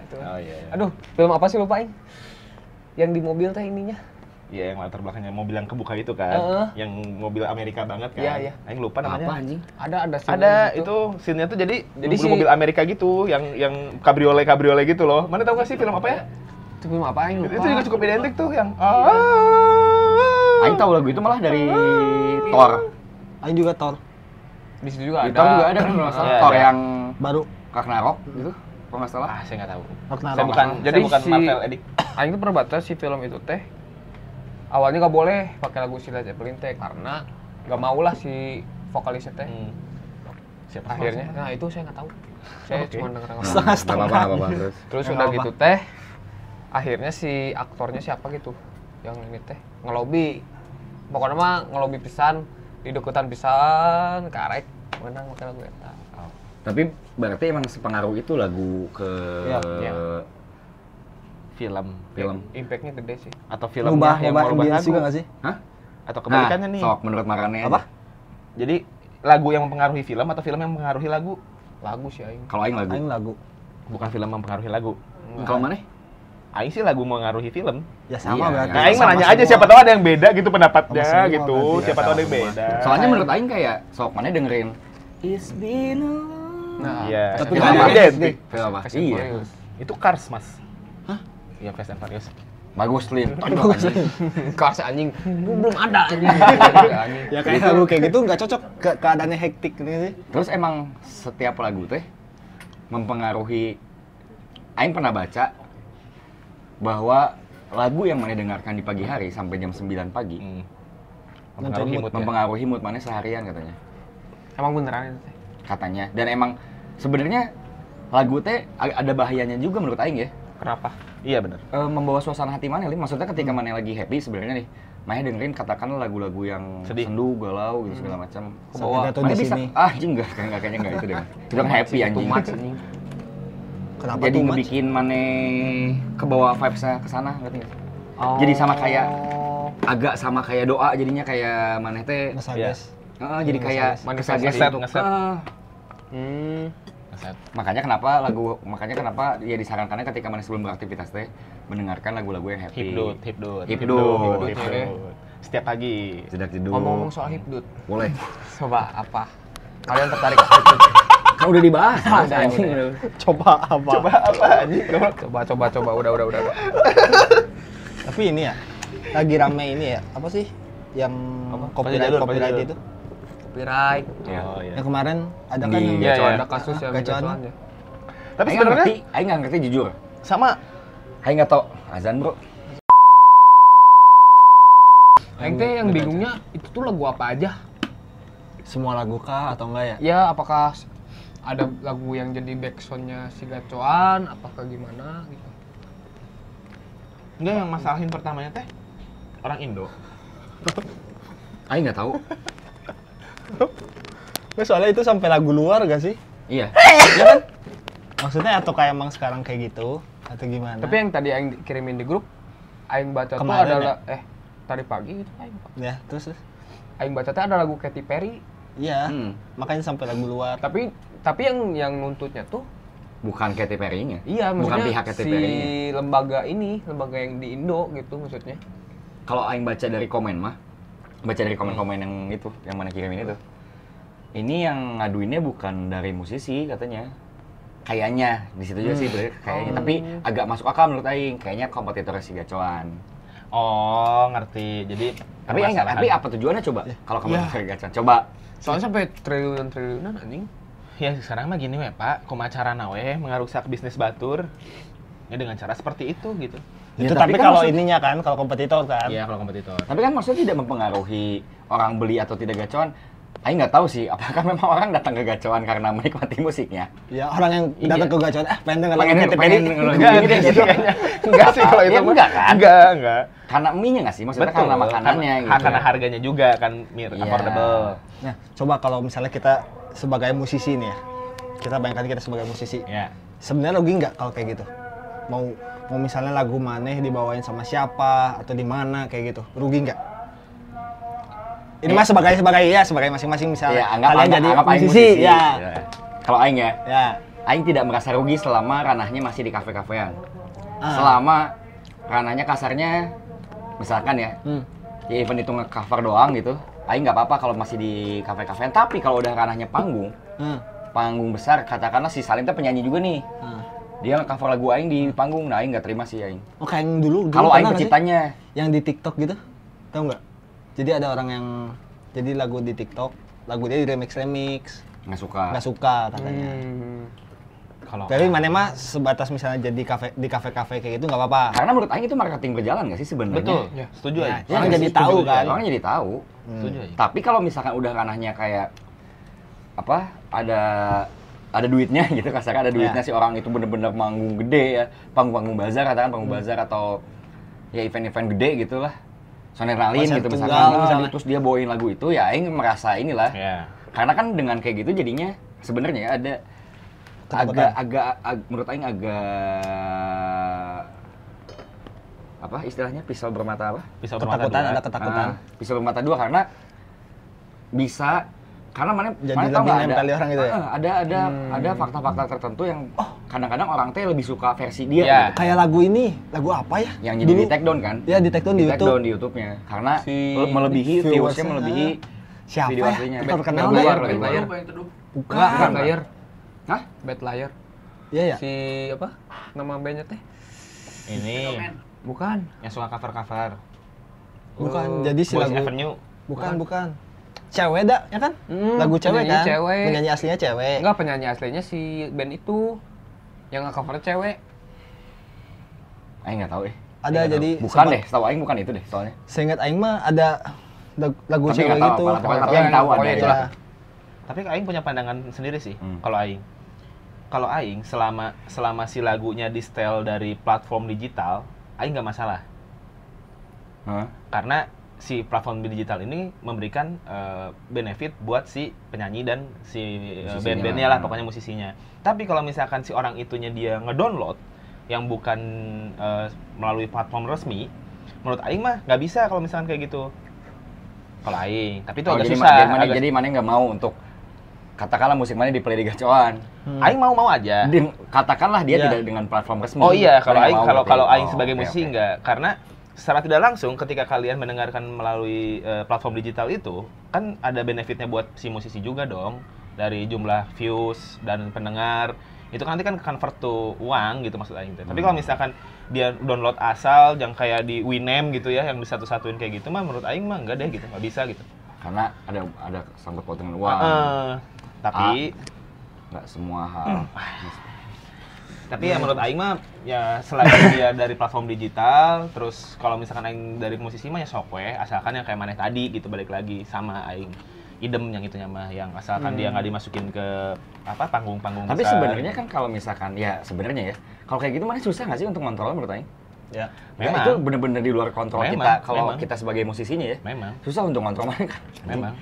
Itu. Oh iya. Aduh, film apa sih lupa aing? Yang di mobil teh ininya. Iya, yang latar belakangnya mobil yang kebuka itu kan. Yang mobil Amerika banget kan. Iya, iya. Aing lupa namanya. Apa anjing? Ada scene Ada di situ. itu scene-nya tuh jadi si- mobil Amerika gitu, yang kabriolet gitu loh. Mana tahu gak sih film apa ya? Itu film apa aing lupa. Itu juga cukup identik tuh yang Aing tahu lagu itu malah dari Thor. Aing juga Thor Di situ juga Di ada. Thor juga ada kan kalau nggak salah. Iya, Thor ada. yang baru. Ragnarok gitu. Kalau nggak salah. Ah, saya nggak tahu. Ragnarok. Saya bukan, Jadi saya bukan si- Marvel edik. Aing tuh pernah baca si film itu teh. Awalnya nggak boleh pakai lagu si Led Zeppelin teh karena nggak mau lah si vokalisnya teh. Siapa Akhirnya, nah itu saya nggak tahu. Saya Oke. cuma dengar Setengah-setengah. Nggak apa-apa terus. Terus Ya, udah nggak gitu teh, akhirnya si aktornya siapa gitu yang ini teh ngelobi. Pokoknya mah ngelobi pisan, di deketan pisan, karek menang pakai lagu eta. Tapi berarti emang sepengaruh itu lagu ke Iya, iya. film Impact-nya gede sih. atau filmnya Ngubah yang ngubah merubah ambience lagu juga nggak sih? Hah? atau kebalikannya nih. Sok menurut Marane Apa? aja. Jadi lagu yang mempengaruhi film atau film yang mempengaruhi lagu? Lagu sih aing. Kalau Aing lagu. Aing lagu. Bukan film mempengaruhi lagu. Kalau mana? Aing sih lagu mengaruhi film. Ya sama Iya, berarti. Nah, Aing Sama nanya aja semua. siapa tahu ada yang beda gitu pendapatnya Sama semua gitu. berarti. Siapa tahu ada yang Semua. beda. Soalnya menurut Aing kayak sok mana dengerin It's been a long. Nah, Iya. Tapi Film nggak apa? ada. Identik. Film apa? Fast and Iya. Furious. Itu Cars, Mas. Hah? Iya, Fast and Furious. Bagus, Lin. Cars anjing. Belum ada anjing. Anjing. Ya kayak lagu kayak gitu nggak cocok ke keadaannya hektik gitu sih. Terus emang setiap lagu teh mempengaruhi. Aing pernah baca bahwa lagu yang mana dengarkan di pagi hari sampai jam 9 pagi Mempengaruhi mood ya. mempengaruhi mood mana seharian katanya. Emang beneran itu teh. Katanya. Dan emang sebenarnya lagu teh ada bahayanya juga menurut Aing ya. Kenapa? Iya benar. Membawa suasana hati mana, Lim? Maksudnya ketika mana lagi happy sebenarnya nih, Maya dengerin katakanlah lagu-lagu yang Sedih. sendu, galau gitu segala macam. Kebawa. Jatuh Mana di bisa? sini. Anjing kayaknya enggak itu deh. Itu kan happy anjing. Kenapa Jadi too much? ngebikin mana kebawa vibes-nya ke sana, ngerti nggak? Jadi sama kayak agak sama kayak doa jadinya kayak mana teh. Ngesages. Jadi kayak Manifestasi kesages ngeset, itu. ngeset. Makanya kenapa ya disarankannya ketika mana sebelum beraktivitas teh mendengarkan lagu-lagu yang happy. Hipdut. Hipdut. Setiap pagi. Sedang tidur. Ngomong-ngomong soal hipdut, Boleh. coba apa? Kalian tertarik ke hipdut? Kan udah dibahas. Udah, anjing. udah. Coba apa? Coba apa anjing? Coba, udah. Tapi ini ya, lagi rame ini ya, apa sih? Yang copyright jalur. itu. Copyright. Oh iya. Yang kemarin ada kan Di- yang Iya, Iya, ada kasus yang gacoan. gacoan ya. Tapi Aing nggak sebenarnya ngerti, Aing nggak ngerti jujur. sama Aing nggak tau azan bro. Aing teh yang bingungnya itu tuh lagu apa aja? semua lagu kah atau enggak ya? Ya, apakah ada lagu yang jadi backsoundnya si gacoan, apakah gimana gitu? enggak yang masalahin pertamanya teh orang Indo. Aing nggak tahu. Nah, soalnya itu sampai lagu luar gak sih? Iya. Iya kan? Maksudnya atau kayak emang sekarang kayak gitu atau gimana? Tapi yang tadi Aing kirimin di grup, Aing baca tuh Kemarin adalah tadi pagi gitu Aing. ya terus Aing baca tuh ada lagu Katy Perry, iya, Hmm. makanya sampai lagu luar. tapi yang nuntutnya tuh Bukan Katy Perry-nya. iya Bukan maksudnya pihak Katy si Perry-nya. lembaga yang di Indo gitu maksudnya. Kalau Aing baca dari komen mah, baca dari komen-komen yang itu, yang mana kirimin itu. Ini yang ngaduinnya bukan dari musisi katanya. Kayaknya di situ juga sih, Bre. Kayaknya. Tapi agak masuk akal menurut Aing. Kayaknya kompetitornya si Gacoan. Oh, ngerti. Jadi Tapi Aing nggak, tapi apa tujuannya coba? Kalau kompetitor Gacoan, coba. Soalnya sampai triliunan anjing. ya sekarang mah gini we Pak, kumacara nawe mengarusak bisnis batur. Ya dengan cara seperti itu gitu. Itu Ya, tapi kan kalau maksud- ininya kan, kalau kompetitor kan. Iya, kalau kompetitor. Tapi kan maksudnya tidak mempengaruhi orang beli atau tidak Gacoan. Aing nggak tahu sih, apakah memang orang datang ke Gacoan karena menikmati musiknya? Ya orang yang Iya. datang ke Gacoan, pengen denger lagu Pengen Katy Perry. pengen denger lagu Enggak, ini deh gitu. Enggak sih kalau itu Ya, mah. enggak kan? Enggak. Karena mie-nya nggak sih? Maksudnya karena makanannya gitu. Karena harganya juga kan Iya. affordable. Nah, coba kalau misalnya kita sebagai musisi nih ya. Kita bayangkan kita sebagai musisi. Ya. Sebenarnya rugi nggak kalau kayak gitu? Mau misalnya lagu maneh dibawain sama siapa atau di mana kayak gitu. Rugi nggak? Ini mah sebagai masing-masing misalnya. Ya, anggap kalian jadi anggap Aing musisi, ya. Kalau Aing ya, Ya. Aing tidak merasa rugi selama ranahnya masih di kafe-kafean. Ah. Selama ranahnya kasarnya, misalkan ya, ya event itu nge-cover doang gitu, Aing nggak apa-apa kalau masih di kafe-kafean. Tapi kalau udah ranahnya panggung, panggung besar, katakanlah si Salim tuh penyanyi juga nih, dia nge-cover lagu Aing di panggung, nah Aing nggak terima sih Aing. Oh, kayak yang dulu Kalau Aing pernah nggak sih? penciptanya, Yang di TikTok gitu, tahu nggak? Jadi ada orang yang jadi lagu di TikTok, lagu dia di remix, nggak suka. nggak suka katanya. Kalau Tapi mana mah sebatas misalnya jadi kafe kayak gitu nggak apa-apa. Karena menurut Aing itu marketing berjalan nggak sih sebenarnya? betul, Ya. setuju Ya, aja. orang Iya, jadi setuju tahu aja. kan. Orang jadi tahu. Setuju aja. Tapi kalau misalkan udah ranahnya kayak apa ada duitnya gitu kasarnya ada duitnya si orang itu bener-bener manggung gede ya, panggung bazar katakan panggung bazar atau ya event-event gede gitulah. Sonernalin Konser gitu tunggal misalkan, misalnya. terus dia bawain lagu itu ya aing merasa inilah. Ya. Karena kan dengan kayak gitu jadinya sebenarnya ada Ketakutan. menurut aing agak apa istilahnya pisau bermata apa? Pisau bermata Ketakutan, dua. ada ketakutan. Pisau bermata dua karena bisa karena mana Jadi mana tahu lebih nggak nempel di orang gitu ya? ada fakta-fakta tertentu yang kadang-kadang orang teh lebih suka versi dia Iya. gitu. Kayak lagu ini, lagu apa ya? Yang jadi di take down kan? Ya di take down di Take YouTube. down di YouTube-nya karena Si- melebihi viewersnya, viewersnya melebihi Siapa video ya? aslinya. Terkenal Bad deh. Liar, Bad Bad Liar. Liar. Apa yang teduh? Bukan. Bad Liar. Hah? Bad Liar. Iya ya. Si apa? Nama bandnya teh? Ini Men. Bukan. yang suka cover-cover. Bukan. Jadi si Boys lagu Avenue. bukan. Cewek dah, ya kan? Lagu cewek penyanyi kan? cewek. Penyanyi aslinya cewek. Enggak, penyanyi aslinya si band itu yang nge-cover cewek. Aing nggak tahu Ada jadi Bukan deh, setahu Aing bukan itu deh soalnya. Seingat aing mah ada lagu Tapi cewek nggak tahu gitu. apa, tapi Aing tahu ada Pokoknya ya. itulah. Tapi Aing punya pandangan sendiri sih Hmm. kalau Aing. kalau aing selama si lagunya di setel dari platform digital, aing nggak masalah. Karena si platform digital ini memberikan benefit buat si penyanyi dan si band-bandnya lah, pokoknya musisinya. Tapi kalau misalkan si orang itunya dia ngedownload yang bukan melalui platform resmi, menurut aing mah nggak bisa kalau misalkan kayak gitu. Kalau aing, tapi itu agak susah. Jadi mana nggak mau untuk katakanlah musik mana di play di gacoan. Aing mau aja. Katakanlah dia tidak dengan platform resmi. Oh iya, kalau aing gitu. kalau aing sebagai musisi enggak, karena secara tidak langsung ketika kalian mendengarkan melalui platform digital itu, kan ada benefitnya buat si musisi juga dong, dari jumlah views dan pendengar. Itu kan nanti kan convert to uang gitu maksud aing. Tapi kalau misalkan dia download asal yang kayak di Winamp gitu ya, yang disatu-satuin kayak gitu mah menurut aing mah enggak deh gitu, nggak bisa gitu. Karena ada sangkut pautnya uang. Tapi nggak semua hal. Tapi ya menurut aing mah ya selagi dia dari platform digital, terus kalau misalkan aing dari musisi mah ya sok we, asalkan yang kayak maneh tadi gitu, balik lagi sama aing idem yang itunya mah, yang asalkan dia nggak dimasukin ke apa panggung-panggung besar. Tapi sebenarnya kan kalau misalkan ya sebenarnya ya, kalau kayak gitu maneh susah nggak sih untuk kontrol menurut aing? Ya. Memang. Itu bener-bener di luar kontrol kita kalau kita sebagai musisinya ya. Memang. Susah untuk kontrol maneh kan. Memang.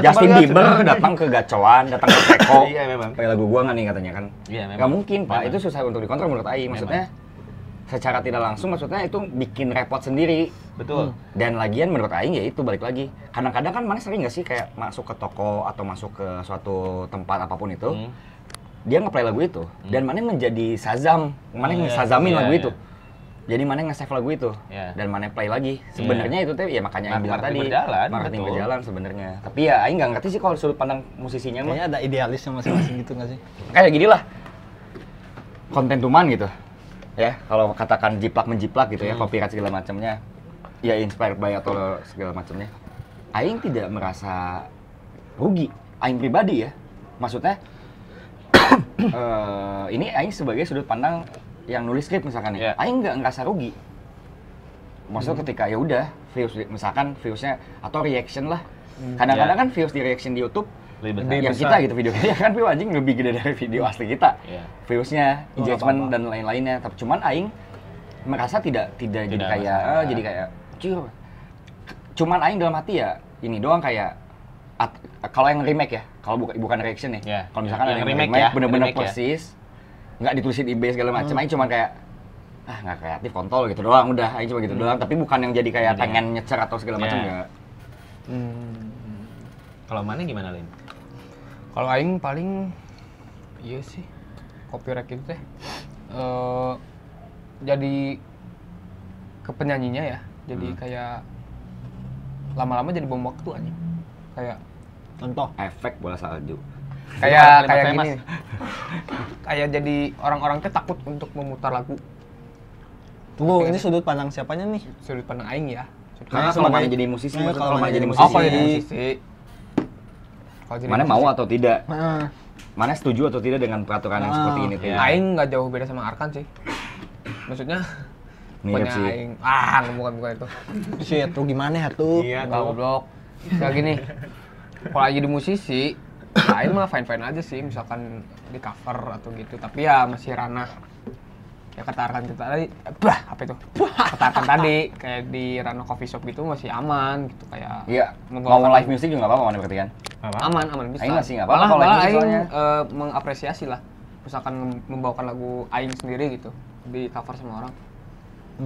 Justin Bieber datang ke gacoan, datang ke teko. Iya memang. Kayak lagu gua nggak nih katanya kan. Iya memang. Gak mungkin Pak, memang. itu susah untuk dikontrol menurut aing. Maksudnya secara tidak langsung maksudnya itu bikin repot sendiri. Betul. Dan lagian menurut aing ya itu balik lagi. Kadang-kadang kan mana sering nggak sih kayak masuk ke toko atau masuk ke suatu tempat apapun itu. Dia nge-play lagu itu dan mana menjadi sazam, mana ngesazamin lagu itu. Jadi mana nge-save lagu itu dan mana play lagi. Sebenarnya itu tuh ya makanya yang bilang tadi marketing berjalan sebenarnya. Tapi ya aing nggak ngerti sih kalau sudut pandang musisinya mah. Kayaknya ada idealisnya masing-masing gitu nggak sih? Kayak gini lah. Konten tuman gitu. Ya, kalau katakan jiplak menjiplak gitu ya, copyright segala macamnya. Ya inspired by atau segala macamnya. Aing tidak merasa rugi. Aing pribadi ya. Maksudnya ini aing sebagai sudut pandang yang nulis skrip misalkan ya, aing nggak ngerasa rugi. Maksudnya ketika ya udah views misalkan viewsnya atau reaction lah. Kadang-kadang kan views di reaction di YouTube yang kita gitu videonya kan view anjing lebih gede dari video asli kita. Viewsnya, engagement dan lain-lainnya. Tapi cuman aing merasa tidak jadi kayak jadi kayak cuman aing dalam hati ya ini doang kayak kalau yang remake ya, kalau bukan reaction nih. Kalau misalkan yang remake bener-bener persis nggak ditulisin eBay segala macam, aing cuma kayak nggak kreatif kontol gitu doang, udah aing cuma gitu doang, tapi bukan yang jadi kayak pengen nyecer atau segala macam enggak. Kalau mana gimana Lin? Kalau aing paling iya sih copyright itu teh jadi ke penyanyinya ya, jadi kayak lama-lama jadi bom waktu anjing. Kayak contoh efek bola salju. Kayak gini. Kayak jadi orang-orang teh takut untuk memutar lagu. Tunggu, ini sudut pandang siapanya nih? Sudut pandang aing ya. Karena kalau mana jadi musisi, kalau mana jadi musisi. Oh, kalau jadi musisi. Mana mau atau tidak? Mana setuju atau tidak dengan peraturan yang seperti ini? Aing nggak jauh beda sama Arkan sih. Maksudnya mirip sih. Aing, bukan itu. Shit, tuh gimana ya tuh? Iya, goblok. Kayak gini. Kalau jadi musisi, aing mah fine-fine aja sih, misalkan di cover atau gitu. Tapi ya masih ranah. Ya kata Arkan kita tadi, apa itu? Kata Arkan tadi, kayak di ranah coffee shop gitu masih aman gitu kayak. Iya. Mau live music juga nggak apa-apa mana berarti kan? Aman bisa. Aing masih nggak apa-apa kalau live music soalnya. Mengapresiasi lah. Misalkan membawakan lagu aing sendiri gitu di cover sama orang.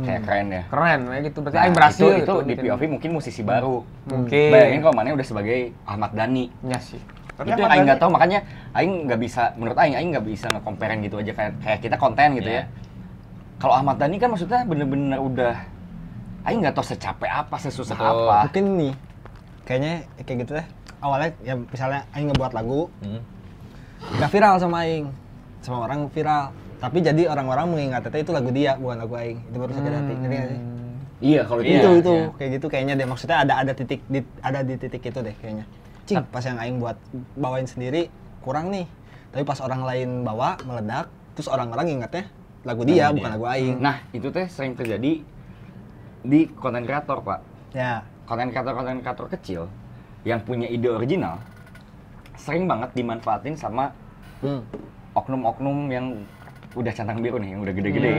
Kayak keren ya. Keren kayak gitu. Berarti aing berhasil itu di POV mungkin musisi baru. Mungkin. Bayangin kalau mana udah sebagai Ahmad Dhani. Iya sih. Itu yang aing nggak tahu, makanya aing nggak bisa, menurut aing nggak bisa nge-comparein gitu aja kayak kita konten gitu ya. Kalau Ahmad Dhani kan maksudnya bener-bener udah aing nggak tahu secapek apa, sesusah apa. Mungkin nih kayaknya kayak gitu deh. Awalnya ya misalnya aing ngebuat lagu nggak viral sama aing, sama orang viral, tapi jadi orang-orang mengingat itu lagu dia bukan lagu aing. Itu baru sakit hati, ngerti nggak sih? Iya kalau itu kayak gitu kayaknya deh, maksudnya ada titik ada di titik itu deh kayaknya. Cing, pas yang aing buat bawain sendiri kurang nih, tapi pas orang lain bawa meledak, terus orang-orang ingatnya lagu dia bukan lagu aing. Nah itu teh sering terjadi di konten kreator Pak. Ya. Konten kreator kecil yang punya ide original sering banget dimanfaatin sama oknum-oknum yang udah centang biru nih, yang udah gede-gede.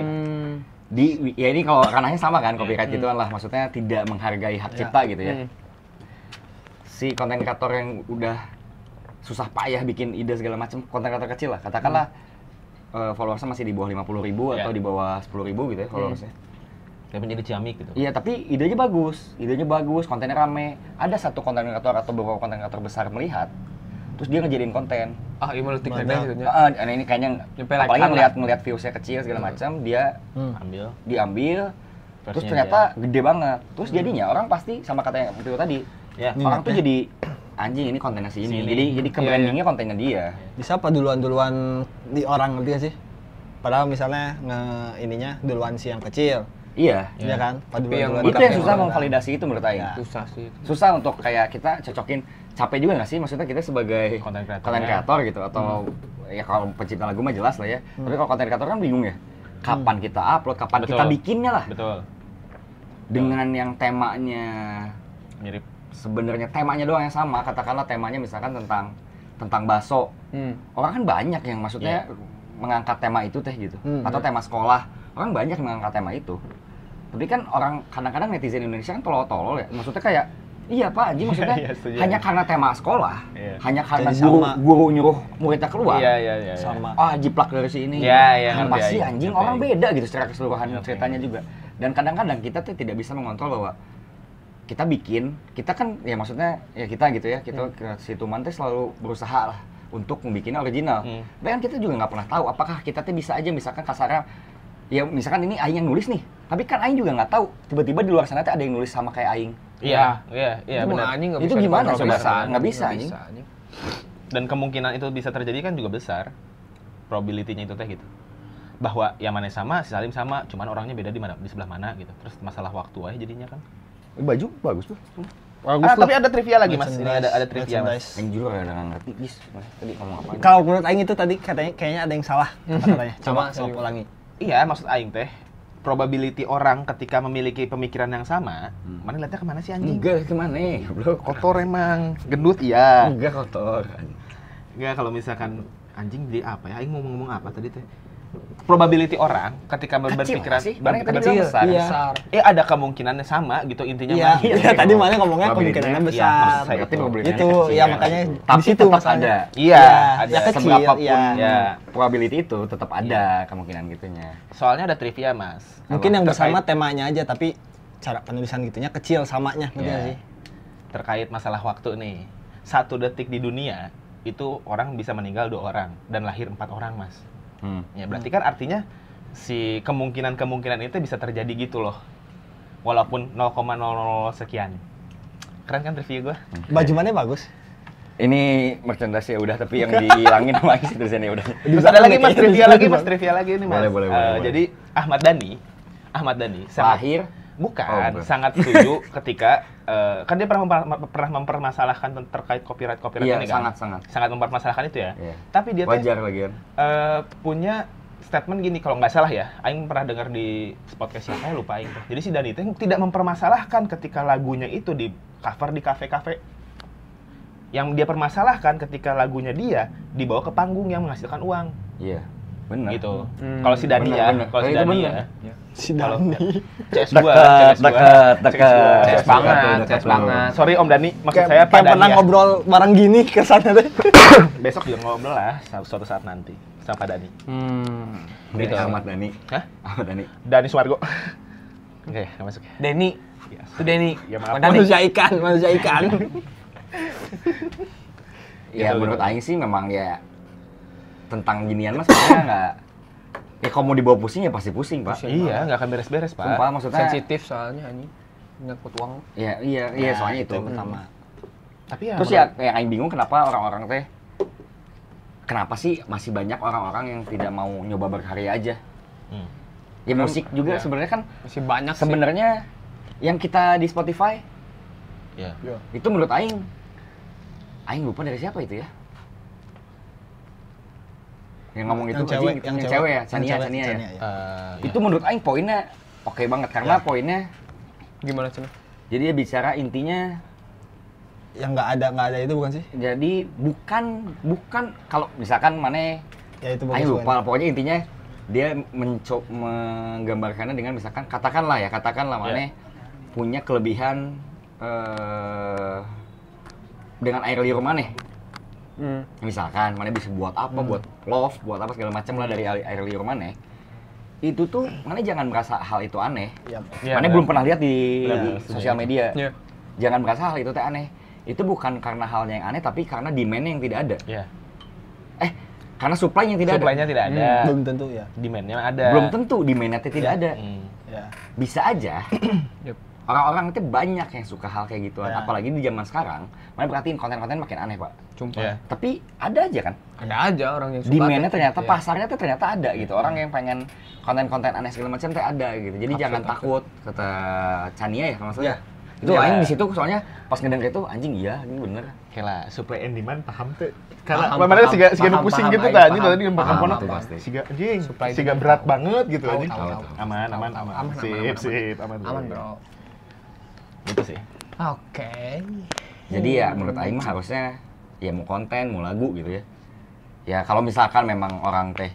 Ya ini kalau ranahnya sama kan, copyright gituan lah, maksudnya tidak menghargai hak cipta gitu ya. Si konten kreator yang udah susah payah bikin ide segala macam, konten kreator kecil lah, katakanlah followersnya masih di bawah 50.000 atau di bawah 10.000 gitu ya followersnya. Kayak menjadi ciamik gitu. Iya, tapi idenya bagus, kontennya rame. Ada satu konten kreator atau beberapa konten kreator besar melihat, terus dia ngejadiin konten. Ah, iya malah TikTok gitu nya. Ini kayaknya Nyampe apalagi like-an ngeliat viewsnya kecil segala macam, dia diambil, terus Versinya ternyata gede banget. Terus jadinya orang pasti sama kata yang itu tadi, Ya. orang tuh jadi anjing ini kontennya sini. Jadi ke brandingnya kontennya dia. Bisa apa duluan di orang ngerti gak sih? Padahal misalnya ininya duluan si yang kecil. Iya. Iya kan? Tapi yang Duluan Itu Tapi yang yang susah orang- memvalidasi itu menurut Aing. Susah sih. Susah untuk kayak kita cocokin, capek juga nggak sih? Maksudnya kita sebagai Konten kreator, konten kreator gitu, atau ya kalau pencipta lagu mah jelas lah ya. Tapi kalau konten kreator kan bingung ya. Kapan kita upload, kapan kita Betul. bikinnya lah. Betul. Dengan yang temanya Mirip. sebenarnya temanya doang yang sama. Katakanlah temanya misalkan tentang bakso. Orang kan banyak yang maksudnya mengangkat tema itu teh gitu. Atau tema sekolah. Orang banyak yang mengangkat tema itu. Tapi kan orang kadang-kadang netizen Indonesia kan tolol-tolol ya. Maksudnya kayak iya Pak Haji, maksudnya Iya, setuju. hanya karena tema sekolah, Iya. hanya karena Jadi sama. guru nyuruh muridnya keluar. Iya. Sama. Ah, jiplak dari si ini. Iya, Kan ngerti, pasti iya. anjing Ngerti, orang iya. beda gitu secara keseluruhan ceritanya juga. Dan kadang-kadang kita tuh tidak bisa mengontrol bahwa kita bikin, kita kan ya maksudnya ya kita gitu ya, kita ke situ mantes selalu berusaha lah untuk membikinnya original. Tapi kan kita juga nggak pernah tahu apakah kita tuh bisa aja misalkan kasarnya ya misalkan ini Aing yang nulis nih, tapi kan Aing juga nggak tahu tiba-tiba di luar sana tuh ada yang nulis sama kayak Aing. Iya, Itu benar. mah anjing nggak Itu bisa gimana dikontrol coba? pisan. Nggak bisa, anjing. anjing. Dan kemungkinan itu bisa terjadi kan juga besar. Probability-nya itu teh gitu. Bahwa yang mana sama, si Salim sama, cuman orangnya beda di mana, di sebelah mana gitu. Terus masalah waktu aja jadinya kan. Baju bagus tuh. Tapi ada trivia lagi Mas. Ini ada trivia Mas. Aing juga ada nggak ngerti, Gis. Tadi ngomong apa? Kalau menurut Aing itu tadi kayaknya ada yang salah kata-katanya. Coba Sama, ulangi. Iya, maksud aing teh probability orang ketika memiliki pemikiran yang sama, mana lihatnya kemana sih anjing? Enggak, kemana ya? Bro, Kotor emang, gendut iya. enggak kotor. Enggak, kalau misalkan anjing jadi apa ya? Aing mau ngomong apa tadi teh? Probability orang ketika berpikiran sih? Mana yang tadi bilang besar? Iya. Besar. ada kemungkinannya sama gitu intinya Iya, mah. iya, tadi mana ngomongnya Probability-nya, kemungkinannya iya, besar. maksud saya Berarti itu. probability-nya Itu kecil. ya makanya di Tapi situ tetap masalahnya. ada. Iya, ada. ya kecil, Seberapapun iya. Ya. probability itu tetap ada kemungkinan gitunya. Soalnya ada trivia, Mas. Mungkin yang besar Terkait- mah temanya aja, tapi cara penulisan gitunya kecil samanya, ngerti Iya. nggak sih? Terkait masalah waktu nih. 1 detik di dunia itu orang bisa meninggal 2 orang dan lahir 4 orang, Mas. Ya, berarti kan artinya si kemungkinan itu bisa terjadi gitu loh. Walaupun 0,00 sekian. Keren kan review gue? Baju mana bagus? Ini merchandise ya udah, tapi yang dihilangin sama isi tulisannya udah. Terus ada lagi Mas, trivia lagi Mas, trivia lagi ini Mas. Boleh. Jadi Ahmad Dhani sangat- Lahir bukan, Oh, bukan. sangat setuju ketika kan dia pernah mempermasalahkan terkait copyright Iya, ini kan. sangat. Mempermasalahkan itu ya. Iya. Tapi dia tuh Wajar lagian. punya statement gini, kalau nggak salah ya, Aing pernah dengar di podcast siapa ya, lupa Aing tuh. Jadi si Dhani itu tidak mempermasalahkan ketika lagunya itu di cover di kafe-kafe. Yang dia permasalahkan ketika lagunya dia dibawa ke panggung yang menghasilkan uang. Iya. Benar. Gitu. Kalau si Dhani ya, Benar. kalau si Itu Dhani benar. ya. Si Kalau Dani. CS2, Dekat. CS banget. Sorry Om Dhani, maksud Kayak saya Pak pernah Dhani ya. ngobrol bareng gini ke sana deh. Besok juga ngobrol lah suatu saat nanti sama Pak Dhani. Gitu. Ahmad Dhani. Hah? Ahmad Dhani. Dhani Sumargo. Oke, nggak masuk ya. Denny. Iya. Itu Denny. Ya, maaf. Bukan Dhani. Manusia ikan. Ya Gitu, menurut gitu. Aing sih memang ya tentang ginian mas sebenarnya nggak. Ya kalau mau dibawa pusing ya pasti pusing pak. Iya, nggak akan beres-beres Pak. Sumpah maksudnya. Sensitif soalnya anjing. Nyangkut uang. Iya soalnya itu. yang pertama. Tapi ya. Terus ya yang Aing bingung kenapa orang-orang teh kenapa sih masih banyak orang-orang yang tidak mau nyoba berkarya aja? Ya musik juga Ya. sebenarnya kan Masih banyak sih. sebenarnya yang kita di Spotify Iya. itu menurut Aing lupa dari siapa itu ya? Yang ngomong itu Yang cewek, yang cewek ya, Chania ya. Itu menurut Aing poinnya oke banget karena poinnya Gimana sih? jadi dia bicara intinya Yang nggak ada itu bukan sih? jadi bukan kalau misalkan mana Ya itu Aing bagus. lupa, pokoknya intinya dia menggambarkannya dengan misalkan katakanlah maneh punya kelebihan dengan air liur maneh. Misalkan maneh bisa buat apa, buat love, buat apa segala macam lah dari air liur maneh. Itu tuh maneh jangan merasa hal itu aneh. Iya, Maneh belum pernah lihat di Benar, sosial media. Iya. Jangan merasa hal itu teh aneh. Itu bukan karena halnya yang aneh, tapi karena demand-nya yang tidak ada. Iya. Karena supply-nya yang tidak Supply-nya tidak ada. Belum tentu ya. Demand-nya ada. ada. Belum tentu demand-nya teh tidak ada. Ya. Bisa aja. Yep. Orang-orang itu banyak yang suka hal kayak gituan. Ya. Apalagi di zaman sekarang. Mana perhatiin konten-konten makin aneh, Pak. Sumpah. Iya. Tapi ada aja kan. Ada aja orang yang suka. Demand-nya teh. ternyata, Iya. pasarnya tuh ternyata ada gitu. Orang yang pengen konten-konten aneh segala macam teh ada gitu. Jadi jangan takut, kata Chania ya kalau nggak salah. Iya. Itu Iya. aing di situ soalnya pas ngedenger itu anjing iya, ini bener. Kayak supply and demand paham tuh. Paham, Karena mana siga paham, pusing paham, gitu aing tah anjing paham. tadi yang Paham, kono. itu pasti. Siga anjing, Supply siga demand berat tahu. banget gitu Tahu, anjing. tahu. Aman. Aman, Sip, aman. sip, aman. Aman, bro. Gitu sih. Oke. Jadi ya menurut aing mah harusnya ya mau konten, mau lagu gitu ya. Ya kalau misalkan memang orang teh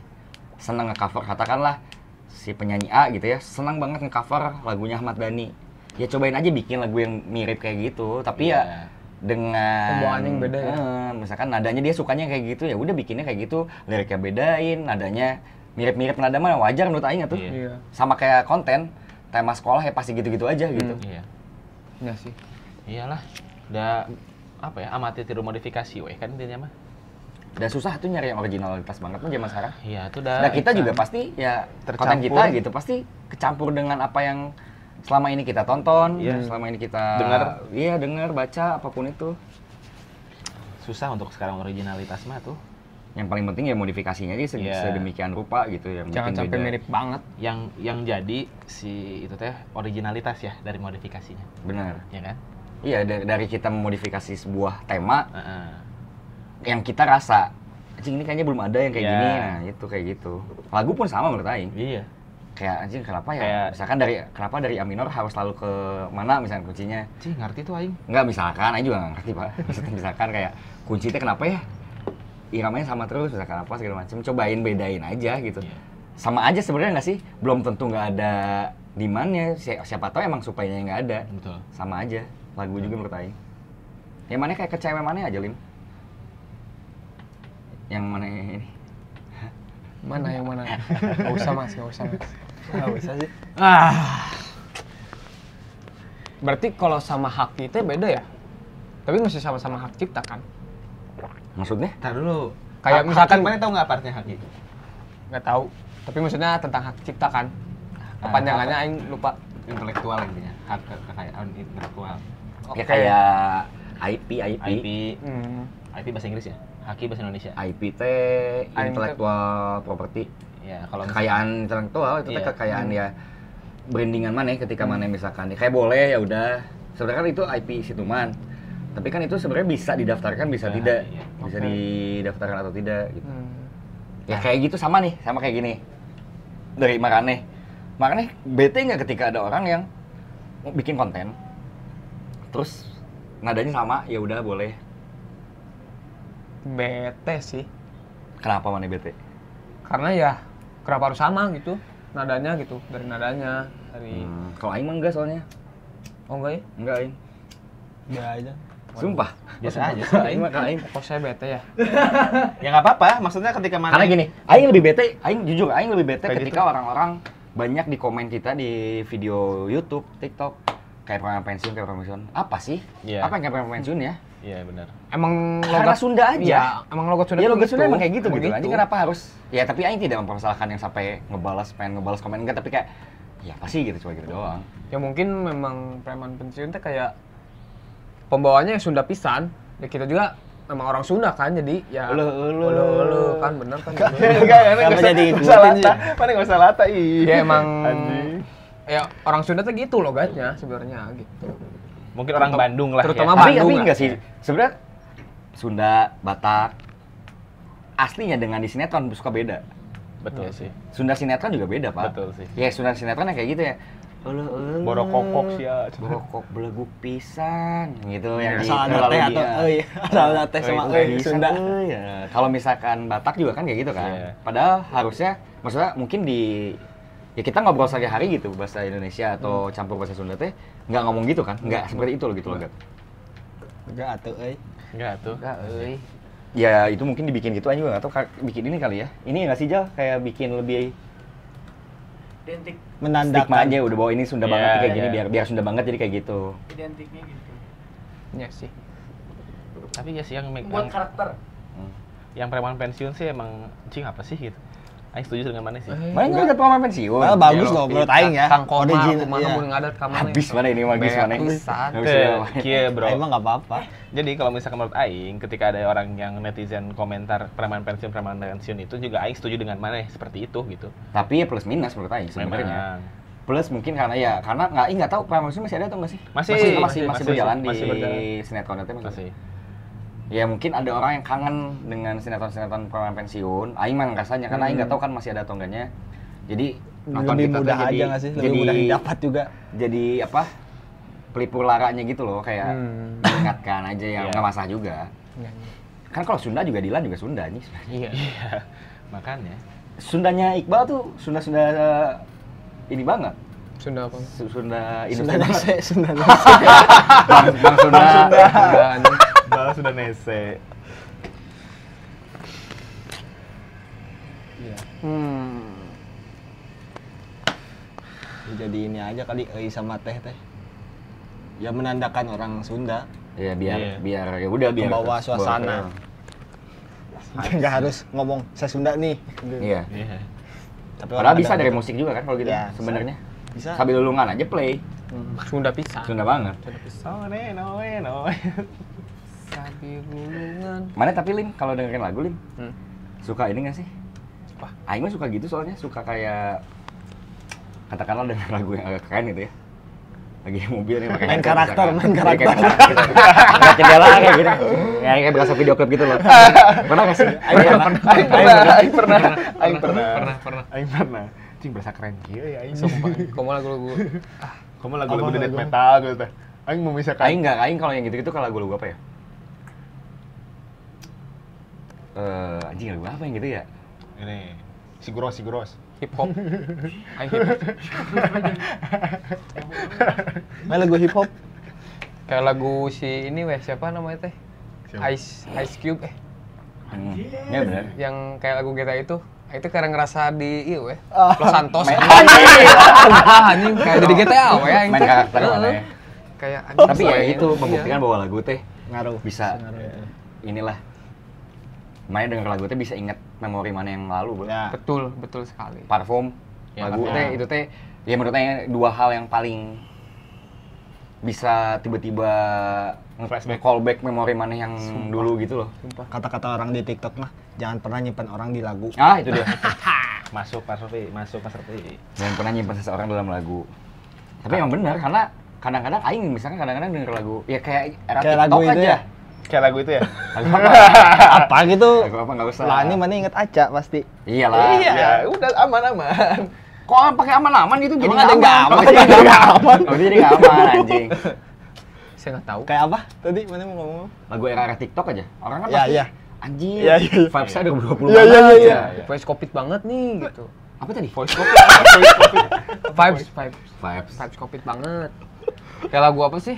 seneng nge-cover, katakanlah si penyanyi A gitu ya, senang banget nge-cover lagunya Ahmad Dhani. Ya cobain aja bikin lagu yang mirip kayak gitu, tapi Iya. ya dengan Pembawaannya yang beda ya? Misalkan nadanya dia sukanya kayak gitu, ya udah bikinnya kayak gitu, liriknya bedain, nadanya mirip-mirip nada mah wajar menurut aing tuh. Iya. Sama kayak konten tema sekolah ya pasti gitu-gitu aja gitu. Iya. Iya sih. Iyalah. Udah apa ya? Amati tiru modifikasi we kan intinya mah. Udah susah tuh nyari yang originalitas banget tuh zaman sekarang. Iya, itu udah. Nah kita juga pasti ya konten Tercampur. kita gitu pasti kecampur dengan apa yang selama ini kita tonton, Iya. selama ini kita Dengar. iya dengar, baca apapun itu. Susah untuk sekarang originalitas mah tuh. Yang paling penting ya modifikasinya aja Iya. sedemikian rupa gitu yang Jangan bikin sampai beda. mirip banget. Yang jadi si itu teh originalitas ya dari modifikasinya. Benar. Ya kan? Iya dari kita memodifikasi sebuah tema Heeh. yang kita rasa anjing ini kayaknya belum ada yang kayak Iya. gini. Nah, itu kayak gitu. Lagu pun sama menurut aing. Iya. Kayak anjing kenapa ya? Kayak- Misalkan kenapa dari A minor harus selalu ke mana misalkan kuncinya? Cih, ngerti tuh aing. Enggak, misalkan, Aing juga nggak ngerti Pak. Maksudnya misalkan kayak kunci teh kenapa ya? Iramanya sama terus, misalkan apa segala macam. Cobain bedain aja gitu. Iya. Sama aja sebenarnya nggak sih? Belum tentu nggak ada demand-nya. Siapa tahu emang supply-nya nggak ada. Betul. Sama aja. Lagu juga menurut Aing. Yang mana kayak ke cewek mana aja, Lim? Yang mana ini? Mana yang mana? Gak usah mas, gak usah mas. Nggak bisa sih. Berarti kalau sama hak kita beda ya? Tapi masih sama-sama hak cipta kan? Maksudnya? Tar dulu. Kayak misalkan- mana tahu nggak partnya haki? Nggak tahu. Tapi maksudnya tentang hak cipta kan? Kepanjangannya aing lupa. Intelektual intinya. Hak kekayaan intelektual. Ya kayak IP. IP, Hmm. IP bahasa Inggris ya? Haki bahasa Indonesia. IP teh teh- intellectual property. Ya, kalau Kekayaan intelektual itu teh Iya. kekayaan ya brandingan mana ketika mana misalkan ya, kayak boleh ya udah sebenarnya kan itu IP situman tapi kan itu sebenarnya bisa didaftarkan bisa Ya, tidak iya. bisa Oke. didaftarkan atau tidak gitu Hmm. ya kayak gitu sama kayak gini dari Maraneh bete nggak ketika ada orang yang mau bikin konten terus nadanya sama ya udah boleh Bete sih. kenapa mana bete Karena ya kenapa harus sama gitu nadanya gitu, dari nadanya, dari kalau Aing mah enggak soalnya oh enggak ya? enggak Aing Nggak aja. sumpah biasa aja sih. Aing mah Aing Kok saya bete ya? Ya nggak apa-apa, maksudnya ketika mana karena gini, Aing lebih bete, Aing lebih bete Kayak ketika orang-orang banyak di komen kita di video YouTube, TikTok, kayak program pensiun, apa sih? Iya. Apa yang kayak program pensiun ya? Iya benar. Emang Karena Sunda aja. Iya, emang logat Sunda. Ya tuh logat Sunda emang kayak gitu Emang gitu. Anjing kenapa harus? Ya tapi Aing tidak mempermasalahkan yang sampai pengen ngebalas komen enggak, tapi kayak ya pasti gitu cuma gitu doang. Ya mungkin memang preman pensiun teh kayak pembawanya yang Sunda pisan. Ya kita juga memang orang Sunda kan, jadi ya ulu kan bener kan. Enggak, Kenapa jadi nggak usah ikutin lata. Mana nggak usah lata ih. Ya emang Anjing. ya orang Sunda tuh gitu logatnya sebenarnya gitu. Mungkin orang Bandung lah terutama ya. Bandung Tapi lah. enggak sih. Sebenarnya Sunda, Batak aslinya dengan di sinetron suka beda. Betul sih. Sunda sinetron juga beda, Pak. Betul sih. Ya Sunda sinetron yang kayak gitu ya. Borokokok sih ya. Borokok beleguk pisan gitu yang di Asal ada teh atau asal ada teh sama Sunda. Ya. Kalau misalkan Batak juga kan kayak gitu kan. Iya. Padahal harusnya maksudnya mungkin ya kita ngobrol sehari-hari gitu bahasa Indonesia atau campur bahasa Sunda teh nggak ngomong gitu kan. Nggak seperti itu loh gitu loh, Gat. Enggak atuh Enggak tuh. Enggak, euy. Ya itu mungkin dibikin gitu aja juga atau bikin ini kali ya. Ini nggak sih Jal kayak bikin lebih Identik, stigma menandakan aja udah bawa ini Sunda Iya, banget nih kayak gini iya. biar Sunda banget jadi kayak gitu. identiknya gitu. Iya sih. Tapi ya sih yang Buat karakter. yang preman pensiun sih emang cing apa sih gitu. Aing setuju dengan mana sih? Mana nggak ada pemain pensiun? Malah bagus loh menurut aing ya. Kang Komar, Original, kumaha iya. mun ngadat ka mana. Habis mana ini magis Beak mana? pisan. Nggak bisa diapain. Kieu bro. Emang nggak apa-apa. Jadi kalau misalkan menurut Aing, ketika ada orang yang netizen komentar preman pensiun itu juga Aing setuju dengan mana seperti itu gitu. Tapi ya plus minus menurut Aing sebenarnya. Memang. Plus mungkin karena nggak tahu pemain pensiun masih ada atau nggak sih? Masih berjalan masih di berjalan. sinetron itu Masih. Ya mungkin ada orang yang kangen dengan sinetron-sinetron pemain pensiun. Aing mah rasanya karena Aing nggak tahu kan masih ada atau enggaknya. Jadi nonton Lebih kita tuh mudah jadi- aja nggak sih? Lebih jadi- mudah didapat juga. Jadi apa? Pelipur laranya gitu loh kayak mengingatkan aja yang Iya. nggak masalah juga. Iya. Kan kalau Sunda juga Dilan juga Sunda nih. Iya. Iya. Makanya. Sundanya Iqbal tuh Sunda ini banget. Sunda apa? Sunda Sunda Indonesia banget. nese, Sunda nese. Bang Sunda. Sunda anjing. Bala sudah nese. Jadi ini aja kali sama teh. Ya menandakan orang Sunda. Ya Iya. biar ya udah biar Membawa suasana. Nggak harus ngomong saya Sunda nih. Iya. Iya. Tapi Padahal orang bisa ada- dari musik juga kan kalau gitu Ya, sebenarnya. Bisa. Sambil lulungan aja play. Sunda pisan. Sunda banget. Sunda pisan. Oh, no. Sabi gulungan. Mana tapi Lim kalau dengerin lagu Lim suka ini nggak sih? Apa? Aing mah suka gitu soalnya suka kayak katakanlah denger lagu yang agak keren gitu ya. Lagi di mobil nih pakai Main headset karakter, misalkan. main Iya, karakter. kayak gitu. Ngeliat jendela kayak gitu. Ya kayak berasa video klip gitu loh. Pernah nggak sih? Aing pernah. Pernah. Aing pernah. Cing berasa keren kieu ya aing. Sumpah. Kamu lagu-lagu Kamu lagu-lagu Apa death lagu? metal gitu teh. Aing memisahkan. Aing kalau yang gitu-gitu kalau lagu-lagu apa ya? Anjing lagu apa yang gitu ya? Ini Siguros. hip hop. Aing hip hop. Main lagu hip hop. Kayak lagu si ini weh siapa namanya teh? Siapa? Ice Cube Ya benar. yang kayak lagu GTA itu karena ngerasa di iya weh. Ah. Los Santos. Main- Anjing kayak jadi GTA weh aing Main teh. karakter Heeh. mana ya? Kayak anjing. Tapi ya weh, itu iya. membuktikan bahwa lagu teh Ngaruh. bisa Ngaruh, ya. inilah. Main denger lagu teh bisa inget memori mana yang lalu, Bro. Ya. Betul sekali. Parfum, Ya, lagu parfum. teh itu teh ya menurut saya dua hal yang paling bisa tiba-tiba Flashback. callback memori mana yang dulu gitu loh. Kata-kata orang di TikTok mah jangan pernah nyimpan orang di lagu. Ah, itu dia. Masuk Mas Repi. Jangan pernah nyimpan seseorang dalam lagu. Tapi emang benar karena kadang-kadang aing misalkan kadang-kadang denger lagu ya kayak era Kayak TikTok lagu itu aja. ya? Kayak lagu itu ya? Lagu apa? Apa gitu? Lagu apa enggak usah. Lah ini mana inget Aca pasti. Iyalah. Iya, udah aman-aman. Kok pakai aman-aman gitu jadi Emang ada yang nggak aman? Oh, jadi nggak aman. Oh, jadi nggak aman anjing. Saya nggak tahu. Kayak apa? Tadi mana mau ngomong? Lagu era TikTok aja. Orang kan Ya, pasti iya. anjing. Iya, iya, iya. Vibes-nya 2020 Iya, banget. iya, iya. Voice covid banget nih gitu. Apa tadi? Vibes covid banget. Kayak lagu apa sih?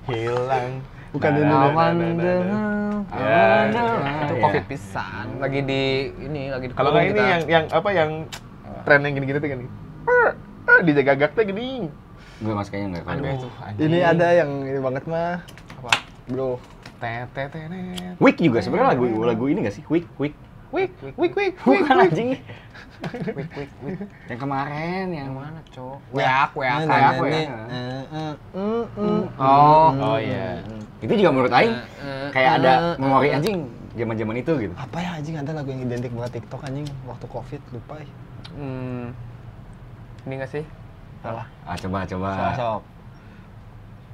Hilang. Bukan Nah, ini. nah, Awan nah, nah, nah, deheu. Ya, Itu ya. covid pisan. Lagi di Kalau nggak ini yang apa yang tren yang gini-gini tuh gini. Di gagak teh gini. Gue mas kayaknya nggak. Aduh, itu Ini ada yang ini banget mah, apa? bro. Tetetenet. Week juga sebenarnya lagu ini nggak sih? Week. Bukan anjing. Wik. Yang kemarin yang Yang mana, Cok? Ya. Weak. Nah, kayak aku ini, ya. Oh. Oh iya. Itu juga menurut Aing kayak ada memori anjing zaman-zaman itu gitu. Apa ya anjing ada lagu yang identik buat TikTok anjing waktu Covid lupa ya. Ini nggak sih? Salah. Ah coba. Sok.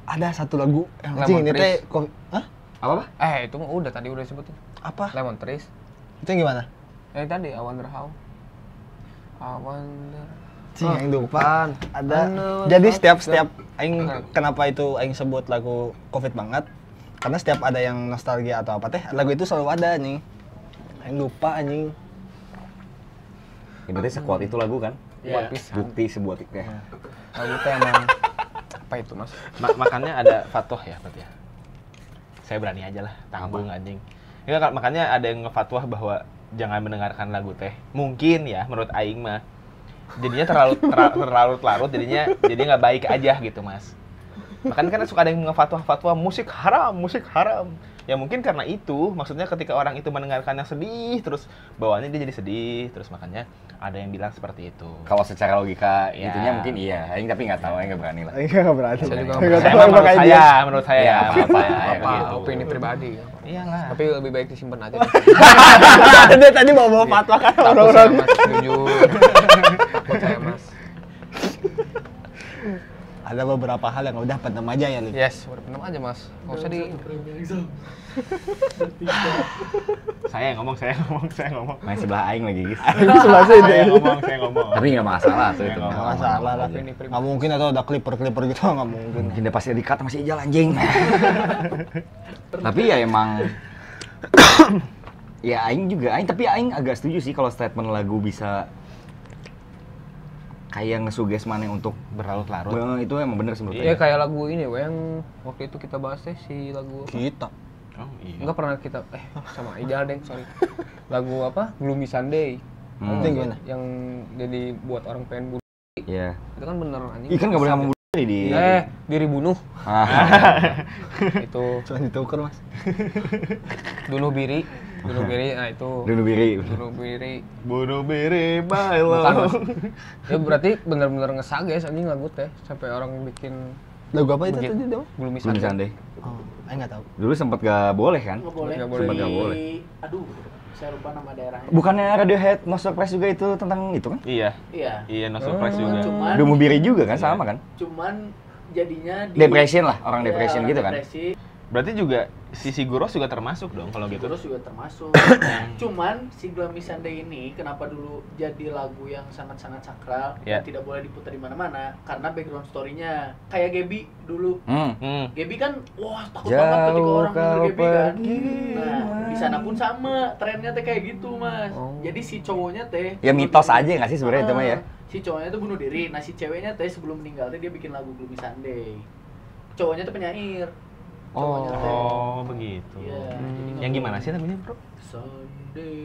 Ada satu lagu yang Lemon anjing ini Trees. teh Hah? Apa? Itu mah udah tadi udah disebutin. Apa? Lemon Trees. Itu yang gimana? Tadi I wonder how. I wonder. Cing, aing lupa. Ada. Jadi setiap aing kenapa itu aing sebut lagu Covid banget? Karena setiap ada yang nostalgia atau apa teh, lagu itu selalu ada anjing. Aing lupa anjing. Ya, berarti sekuat itu lagu kan? Iya. Bukti sebuah ya. Lagu teh emang apa itu mas? Makanya ada fatwah ya berarti ya. Saya berani aja lah, tanggung anjing. Ya, makanya ada yang ngefatwah bahwa jangan mendengarkan lagu teh. Mungkin ya menurut aing mah jadinya terlalu larut jadinya nggak baik aja gitu mas. Makanya kan suka ada yang ngefatwa musik haram. Ya mungkin karena itu, maksudnya ketika orang itu mendengarkannya sedih terus bawaannya dia jadi sedih terus, makanya ada yang bilang seperti itu. Kalau secara logika Ya. itunya mungkin iya, aing tapi nggak tahu, aing nggak berani lah. Aing enggak berani. Saya juga Nggak Saya tahu mah emang menurut kayak dia. saya Ya, ya apa-apa, apa Apa opini pribadi? Iyalah. Tapi lebih baik disimpan aja. Dia tadi bawa fatwa kan orang-orang. Mas, jujur. Buat saya mas. Ada beberapa hal yang udah pendem aja ya, Lip. Yes, udah penem aja mas. Nggak usah di. Saya ngomong. Main sebelah aing lagi guys. Ini sebelah sini. Saya ngomong. Tapi nggak masalah tuh itu. Nggak Nggak masalah lah. Opini pribadi. Nggak mungkin atau ada clipper gitu nggak mungkin. Mungkin dia pasti di-cut masih ijal anjing. Tapi ya emang ya tapi aing agak setuju sih kalau statement lagu bisa kayak ngesuges mana untuk Berlarut-larut. itu emang bener sih menurut Ya aing. kayak lagu ini we, yang waktu itu kita bahas teh si lagu apa? Kita. Oh iya. Enggak pernah kita sama Ijal deng, sorry. Lagu apa? Gloomy Sunday. Hmm. Itu gimana? Yang jadi buat orang pengen bunuh. Iya. Itu kan bener anjing. Ih kan nggak boleh ngomong diri di. diri bunuh. Ah. Itu Cuma ditukar, Mas. bunuh diri. Bunuh diri, nah itu. Dulu biri. Bunuh diri. Bunuh diri my Bukan, love. Mas. Ya berarti bener-bener ngesages anjing lagu teh sampai orang bikin Lagu apa itu begitu. tadi, Dong? Gloomy Belum Sunday. Sunday. Oh, aing nggak tahu. Dulu sempet gak boleh kan? Nggak boleh. Nggak boleh. Sempat nggak boleh. Aduh, saya lupa nama daerahnya. Bukannya Radiohead No Surprise juga itu tentang itu kan? Iya. Iya. No surprise juga. Cuman, Demu biri juga kan sama kan? cuman jadinya di Depression lah, orang Iya, depression gitu kan? depresi. Berarti juga si Siguros juga termasuk dong kalau gitu. Terus juga termasuk. Cuman si Gloomy Sunday ini kenapa dulu jadi lagu yang sangat-sangat sakral Ya. dan tidak boleh diputar di mana-mana karena background story-nya kayak Gaby dulu. Hmm. Gaby kan wah takut Jauh banget ketika orang kau denger Gaby kan. pergi, Nah, di sana pun sama, trennya teh kayak gitu, Mas. Oh. Jadi si cowoknya teh Ya mitos aja nggak sih sebenarnya itu mah ya? Si cowoknya tuh bunuh diri. Nah, si ceweknya teh sebelum meninggal teh dia bikin lagu Gloomy Sunday. Cowoknya tuh penyair. Cowoknya teh. Oh, begitu. Iya. jadi Yang gimana sih lagunya, Bro? Sunday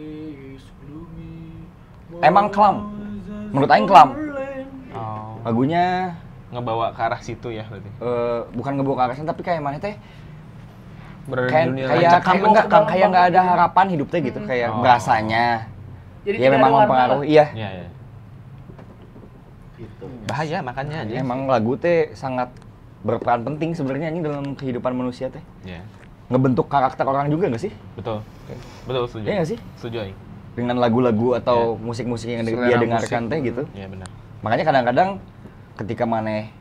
is gloomy. Emang kelam. Menurut aing kelam. Oh. Lagunya Ngebawa ke arah situ ya berarti. bukan ngebawa ke arah sana, tapi kayak mana teh? Berada di Kayak dunia kayak lain. kayak enggak kayak nggak ada harapan hidupnya gitu, kayak Oh. berasanya. Jadi Ya tidak memang ada warna mempengaruhi, lah. iya. Iya, iya. Gitu. Bahaya makanya aja. Emang lagu teh sangat berperan penting sebenarnya ini dalam kehidupan manusia teh. Iya. Ngebentuk karakter orang juga nggak sih? Betul. Betul, setuju. Iya nggak sih? Setuju, Aing. Dengan lagu-lagu atau musik-musik yang Selera dia dengarkan musik. teh gitu. Iya, benar. Makanya kadang-kadang ketika maneh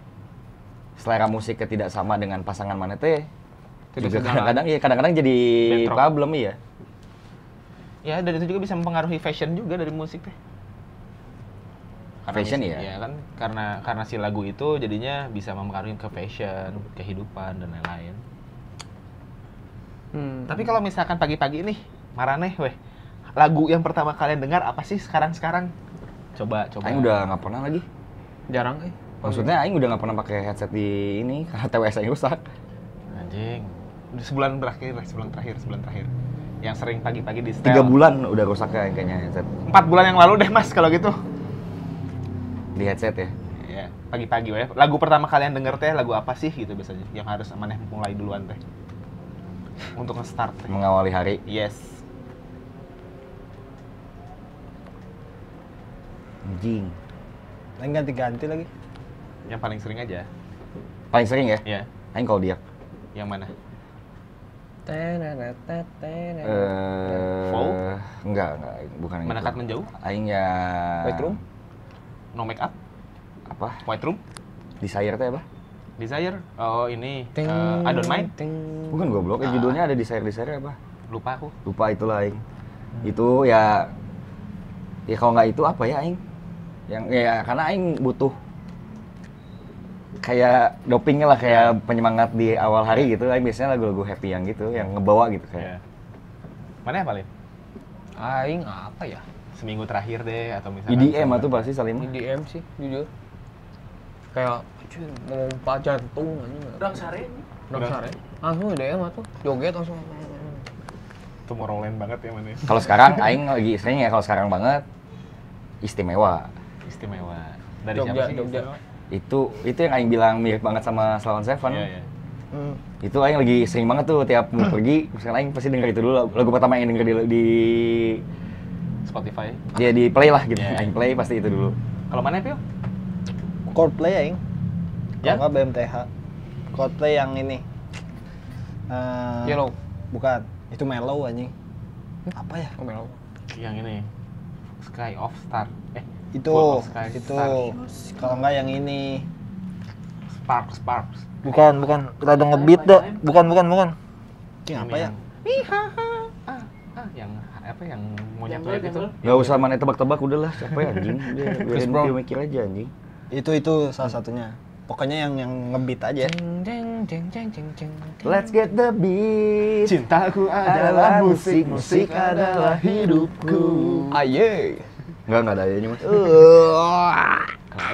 selera musiknya tidak sama dengan pasangan maneh teh, Tidak juga sejalan. kadang-kadang jadi Bentrok. problem iya. Ya, dan itu juga bisa mempengaruhi fashion juga dari musik teh. Fashion ya? Iya kan, karena si lagu itu jadinya bisa mempengaruhi ke fashion, kehidupan dan lain-lain. Tapi kalau misalkan pagi-pagi nih, Maraneh weh, lagu yang pertama kalian dengar apa sih sekarang? Coba. Aing udah nggak pernah lagi. jarang Maksudnya Aing udah nggak pernah pakai headset di ini karena TWS Aing rusak. Anjing. Sebulan terakhir. Yang sering pagi-pagi di setel. 3 bulan udah rusak ya kayaknya headset 4 bulan yang lalu deh Mas kalau gitu. di headset ya. Ya, pagi-pagi weh. Lagu pertama kalian denger teh lagu apa sih gitu biasanya? Yang harus Maneh mulai duluan teh. Untuk nge-start teh. Mengawali hari. Yes. Anjing. Aing ganti-ganti lagi. Yang paling sering aja. Paling sering ya? Ya. Aing kalau dia. Yang mana? Fall? Enggak, bukan yang Mendekat itu. menjauh? Aing ya White Room? No Make Up? apa? White Room? Desire teh apa? Desire? Oh ini. Ting, I Don't Mind? ting. Bukan goblok, judulnya ada Desire apa? Lupa aku. Lupa itulah aing. Itu ya kalau nggak itu apa ya aing? Yang ya karena aing butuh kayak dopingnya lah, kayak penyemangat di awal hari gitu. Aing biasanya lagu-lagu happy yang gitu, yang ngebawa gitu kayak. Mana ya paling? Aing apa ya? Seminggu terakhir deh atau misalnya EDM atau pasti Salim. EDM sih jujur. Kayak cuy ngompa jantung anjing. Udang sare. Udang sare. Langsung EDM atuh, joget langsung. Tomorrowland banget ya mana? Kalau sekarang aing lagi sering ya, kalau sekarang banget istimewa. Istimewa. Dari Jogja, siapa sih? Jogja. Istimewa? Itu yang aing bilang mirip banget sama Salon Seven. Iya, iya. Itu aing lagi sering banget tuh tiap mau pergi, misalkan aing pasti denger itu dulu. Lagu pertama yang denger di Spotify. dia di play lah gitu. Yeah. Aing play pasti itu dulu. Kalau mana Pio? Coldplay aing. Ya? Kalau nggak BMTH. Coldplay yang ini. Yellow. Bukan, itu Mellow anjing. Apa ya? Oh, Mellow. Yang ini. Sky of Star. Itu, Full of Sky itu. Stars. Kalau nggak yang ini. Sparks. Bukan. Rada ngebeat dah. Bukan. Ini apa ya? Yang apa yang monyet Jungle, itu? Jungle. Gak usah mana tebak-tebak, udahlah capek anjing. Chris Biarin Brown. dia mikir aja anjing. Itu salah satunya. Pokoknya yang ngebeat aja. Let's get the beat. Cintaku adalah musik, musik adalah hidupku. Aye. Enggak ada ayahnya mas.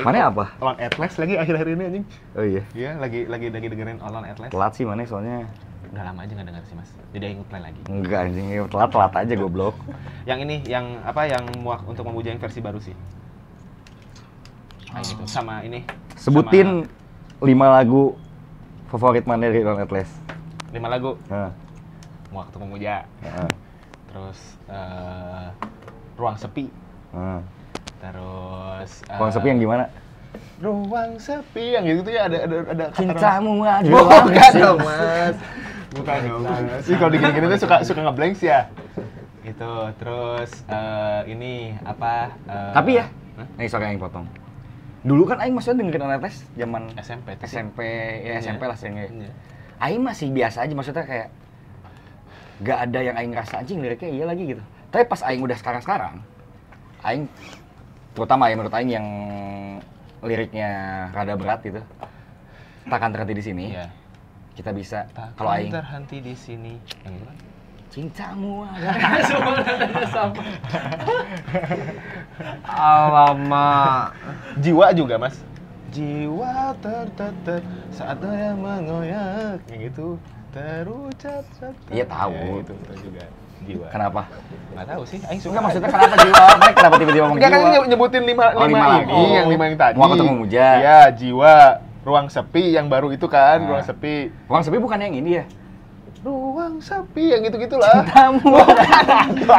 Mana apa? Alone Atlas lagi akhir-akhir ini anjing. Oh iya. Iya, lagi dengerin Alone Atlas. Telat sih mana soalnya. Udah lama aja nggak denger sih mas. Jadi aing play lagi. Enggak anjing, telat aja goblok. Yang ini, yang apa? Yang muak untuk memuja yang versi baru sih. Nah, gitu. Sama ini. Sebutin 5 lagu favorit mana dari Don Atlas. 5 lagu. Nah, Muak untuk memuja. nah, Terus Ruang Sepi. nah. Terus Ruang Sepi yang gimana? Ruang Sepi yang gitu ya, ada Cintamu Oh, adalah bukan dong mas. Bukan dong mas. Sih kalau digini-gini tuh suka ngeblank sih ya. Itu terus ini apa? Tapi ya, Hah? nih sorry yang potong. Dulu kan aing maksudnya dengerin Don Atlas zaman SMP tuh sih. SMP, ya Iya. SMP lah sehingga. Iya. Aing masih biasa aja, maksudnya kayak gak ada yang aing ngerasa anjing liriknya iya lagi gitu. Tapi pas aing udah sekarang, aing terutama ya menurut aing yang liriknya rada berat gitu. Takkan terhenti di sini. Iya. Kita bisa Tak kalau aing terhenti di sini. Yang itu kan? cintamu adalah Semua nadanya sama. Alamak. Jiwa juga mas. Jiwa tertetek saat yang mengoyak. Yang itu terucap. Iya, tahu. Ya, itu juga. Jiwa. kenapa? Nggak tahu sih. Aing suka. Enggak maksudnya kenapa jiwa? Mereka kenapa tiba-tiba ngomong Enggak kan jiwa? nyebutin lima Oh, lima ini, lagu. yang 5 yang tadi. Muak untuk memuja. Iya, Jiwa, Ruang Sepi yang baru itu kan, Nah. Ruang Sepi. Ruang Sepi bukan yang ini ya? Ruang Sepi yang gitu-gitulah. Cintamu.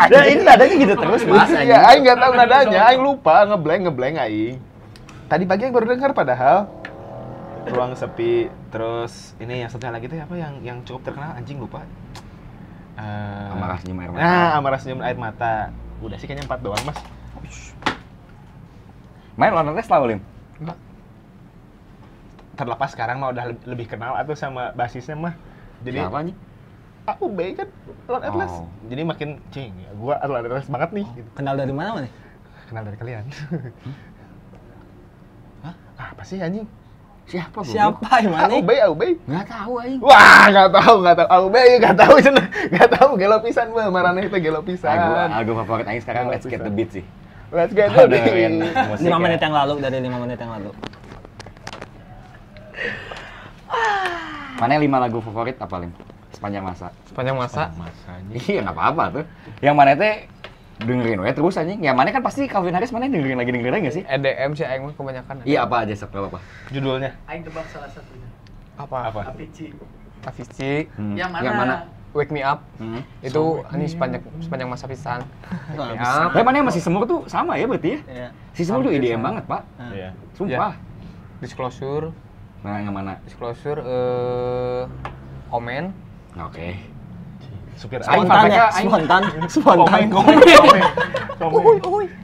Dan ini nadanya gitu terus mas. Iya, aing nggak tahu nadanya, aing lupa, ngeblank aing. Tadi pagi aing baru dengar padahal. Ruang Sepi, terus ini yang satunya lagi tuh apa yang cukup terkenal, anjing lupa. Amarah Senyum Air Mata. Nah, Amarah Senyum Air Mata. Udah sih kayaknya 4 doang, Mas. Main Lon Atlas tahu Lim? Terlepas sekarang mah udah lebih kenal atau sama basisnya mah. Jadi Siapa nih? aku baik kan Lord Atlas. Oh. Jadi makin cing, ya, gua Lord Atlas banget nih gitu. Kenal dari mana nih? Kenal dari kalian. Hah? Apa sih anjing? Siapa bro? Siapa yang mana? Aubay. Nggak tahu aing. Wah, nggak tahu. Aubay nggak tahu cenah. Nggak tahu gelo pisan mah, marane teh gelo pisan. Lagu favorit aing sekarang Gelo Let's Get the pisan. Beat sih. Let's get Oh, the dengerin beat. musik 5 ya. menit yang lalu, dari 5 menit yang lalu. Mana 5 lagu favorit apa Lim? Sepanjang masa. Sepanjang masa. Masanya. Iya nggak apa-apa tuh. Yang mana teh dengerin we terus anjing. Yang mana kan pasti Calvin Harris mana dengerin lagi nggak sih? EDM sih aing mah kebanyakan. Iya apa aja sok apa? Judulnya Aing tebak salah satunya. Apa? apa? Avicii. Avicii, Yang mana? Yang mana? Wake Me Up. Hmm. Itu ini sepanjang masa pisan. Wake Me Up. Tapi mana yang masih semur tuh sama ya berarti ya? Iya. Si semur tuh Hampir IDM sama. banget pak. Iya. Sumpah. Disclosure, Nah yang mana? Disclosure Omen. Oke. Supir Aing Spontan fun ya? fact-nya, aing- Spontan? Komeng.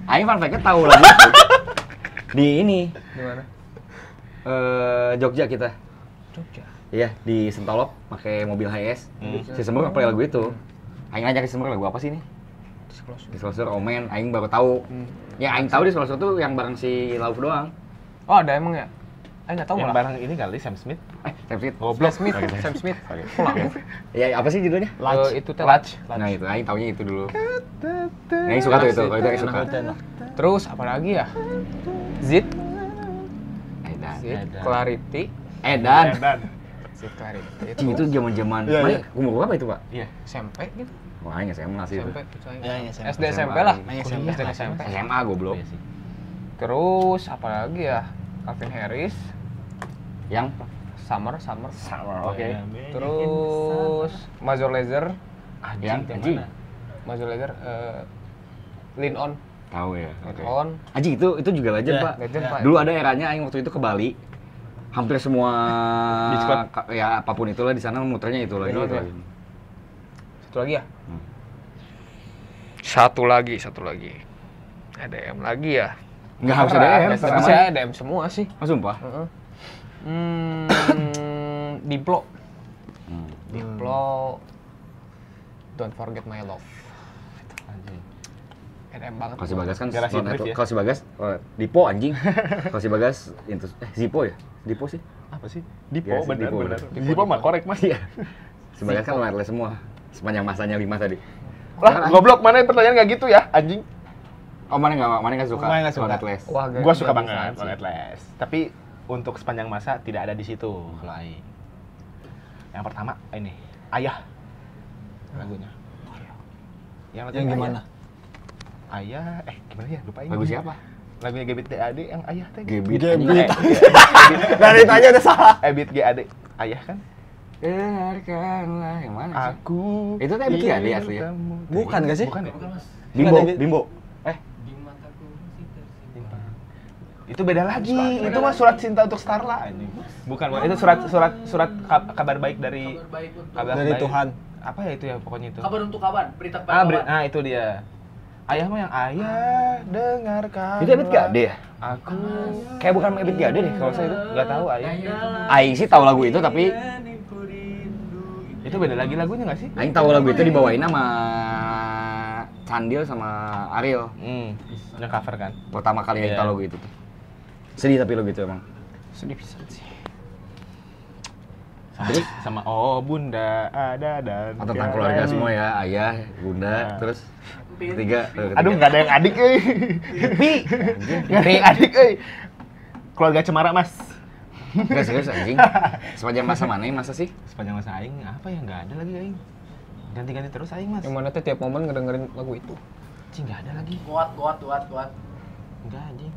Aing fun fact-nya tahu lagu itu. Di ini Di mana? Jogja kita. Jogja. Iya, di Sentolop pakai mobil HS. Hmm. Si Semur play lagu itu. Aing nanya ke Semur lagu apa sih ini? Disclosure Omen aing baru tahu. Ya aing tahu Disclosure tuh yang bareng si Lauf doang. Oh, ada emang ya? Nggak tahu Yang malah. bareng ini kali Sam Smith. Sam Smith. Sam Smith, Sam Smith. Kok Lauf? Ya apa sih judulnya? Itu teh Lach. Nah itu aing taunya itu dulu. Aing suka tuh itu, kalau itu aing suka. Terus apa lagi ya? Zid, Edan. Zid, Clarity, Edan. Zid Clarity. Cing itu zaman-zaman. Iya, Mana iya. umur berapa itu, Pak? Iya. SMP gitu. Wah, aing SMA sih itu. SMP gitu aja. Iya, iya, SMP. SD SMP lah. Aing SMP. SD SMP. SMA goblok. Iya sih. Terus apa lagi ya? Calvin Harris, Yang Summer. oke. Terus Major Lazer, Yang anjing. Major Lazer, Lean On, Tahu ya. Lean Oke. On, Anjing itu juga legend, Iya, Pak. Legend Pak. Dulu ada eranya aing waktu itu ke Bali. Hampir semua Discord. ya apapun itulah di sana muternya itu lagi. Benar, ya? Satu lagi ya? Hmm. Satu lagi. EDM lagi ya? Enggak harus ada ya. Tapi saya EDM semua sih. Oh, sumpah. Diplo. Hmm. Diplo. Don't Forget My Love. Anjing. EDM banget. Kalau si Bagas kan Garasi non- drift ya? Kalau si Bagas Dipo anjing. Kalau si Bagas itu Zipo ya? Dipo sih. Apa sih? Dipo, Iya sih, benar. Dipo. Dipo mah korek Mas. Iya. Si Bagas kan wireless semua. Sepanjang masanya 5 tadi. Lah, goblok mana pertanyaan enggak gitu ya, anjing. Oh, mana nggak suka? Mana nggak suka. Kalau Netless. Wah, Gua suka nggak banget bisa Long sih. Atlas. Tapi untuk sepanjang masa tidak ada di situ kalau aing. Yang pertama ini, Ayah. Lagunya. Yang gimana? Ayah, gimana ya? Lupa ini. Lagu siapa? Lagunya Gebit GAD yang Ayah teh. Gebit. Gebit. Gebit. Dari itu aja udah salah. Gebit GAD. Ayah kan? Dengarkanlah yang mana sih? Aku. Itu teh Gebit GAD asli ya? bertemu. Bukan nggak sih? Bukan ya? Bimbo, Gebit. Bimbo. Itu beda lagi. Itu mah surat cinta untuk Starla anjing. Bukan, itu surat kabar baik dari Kabar baik untuk kabar Dari baik. Tuhan. Apa ya itu ya pokoknya itu. kabar untuk kawan, berita kepada kawan. Nah itu dia. Ayah mah yang ayah dengarkan. Itu Gebit GAD ya? Aku Kayak bukan Gebit GAD deh kalau saya itu. nggak tahu ayah. Aing sih tahu lagu itu tapi Itu beda lagi lagunya nggak sih? Aing tahu lagu itu dibawain sama Candil sama Ariel. Yang cover kan. Pertama kali Aing Iya. tahu lagu itu tuh. Sedih tapi lagu itu emang. Sedih bisa sih. Sama oh bunda ada dan Tentang keluarga semua ya, ayah, bunda, terus ketiga. Aduh nggak ada yang adik euy. Nggak ada yang adik euy. Keluarga Cemara Mas. Enggak serius anjing. Sepanjang masa mana yang masa sih? Sepanjang masa aing apa ya nggak ada lagi aing. Ganti-ganti terus aing Mas. Yang mana tuh tiap momen ngedengerin lagu itu. Cing nggak ada lagi. Kuat. Enggak anjing.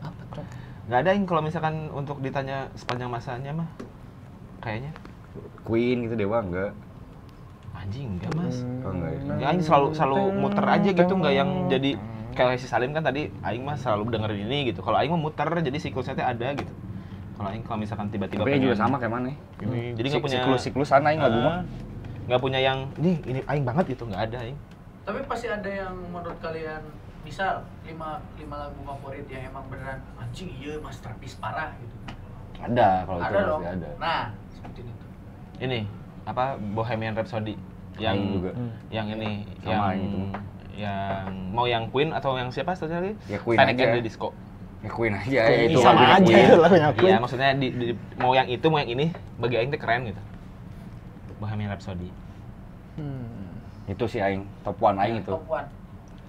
Apa tuh? Nggak ada aing kalau misalkan untuk ditanya sepanjang masanya mah. Kayaknya Queen gitu Dewa enggak. anjing enggak Mas. Oh, enggak ya. Enggak, aing selalu muter aja gitu, nggak yang jadi kayak si Salim kan tadi aing mah selalu dengerin ini gitu. Kalau aing mah muter jadi siklusnya teh ada gitu. Kalau aing kalau misalkan tiba-tiba Tapi juga sama kayak mana? ini, jadi nggak punya siklus-siklusan aing lagu mah. nggak punya yang ini aing banget gitu, nggak ada aing. Tapi pasti ada yang menurut kalian, misal 5 lagu favorit yang emang beneran anjing iya masterpiece parah gitu. Ada kalau itu Ada dong. pasti ada. Nah, seperti itu. Ini apa Bohemian Rhapsody yang Aing juga. yang ini Sama yang yang itu. yang mau yang Queen atau yang siapa tadi? Ya, Queen Panic aja. at the Disco. Ya Queen aja ya itu. Sama lagunya aja Queen. itu lagunya Queen. Iya, maksudnya mau yang itu mau yang ini bagi aing teh keren gitu. Bohemian Rhapsody. Itu sih aing, top 1 aing itu. Top one.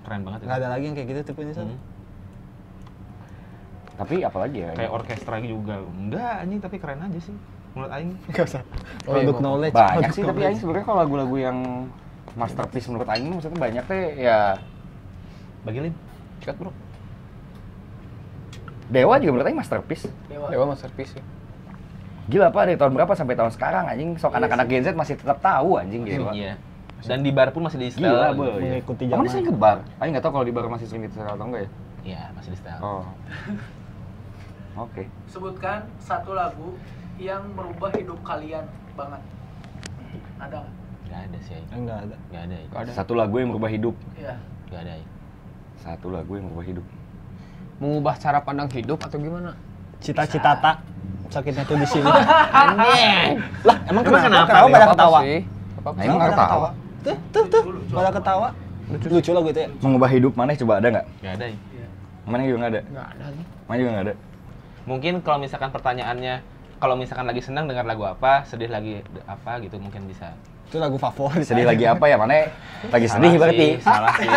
Keren banget itu. Nggak ada lagi yang kayak gitu tipenya San. Tapi apalagi ya? Kayak orkestra juga. Enggak anjing tapi keren aja sih. Menurut aing. Nggak usah. Oh, iya, Produk Bapak. knowledge. Banyak produk sih tapi knowledge. aing sebenarnya kalau lagu-lagu yang masterpiece menurut aing maksudnya banyak teh ya Bagi Lin. Sikat bro. Dewa juga menurut aing masterpiece. Dewa masterpiece sih. Gila apa dari tahun berapa sampai tahun sekarang anjing sok anak-anak Gen Z masih tetap tahu anjing Dewa. Iya. Dan di bar pun masih di setel. Gila, gitu. boy. Mengikuti Kamu zaman. sering ke bar? Aing nggak tahu kalau di bar masih sering disetel atau enggak ya. Iya, masih di setel. Oh. Oke. Sebutkan satu lagu yang merubah hidup kalian banget. Ada nggak? Enggak ada sih aing. Enggak ada. Enggak ada. Aing. Ada. Satu lagu yang merubah hidup. Iya. Enggak ada. Aing. Satu lagu yang merubah hidup. Mengubah cara pandang hidup atau gimana? Cita-cita tak sakitnya tuh di sini. Anjing. Lah, emang kenapa? kenapa Kenapa nih? pada ketawa? sih? Apa Nah, emang nggak tahu. Tuh. Pada ketawa. Lucu lagu itu ya. Mengubah hidup mana coba ada nggak? Nggak ada. Mana juga nggak ada. Nggak ada nih. Mana juga nggak ada. Mungkin kalau misalkan pertanyaannya, kalau misalkan lagi senang dengar lagu apa, sedih lagi apa gitu mungkin bisa. Itu lagu favorit. Sedih lagi apa ya? Mana lagi sedih berarti. Salah sih.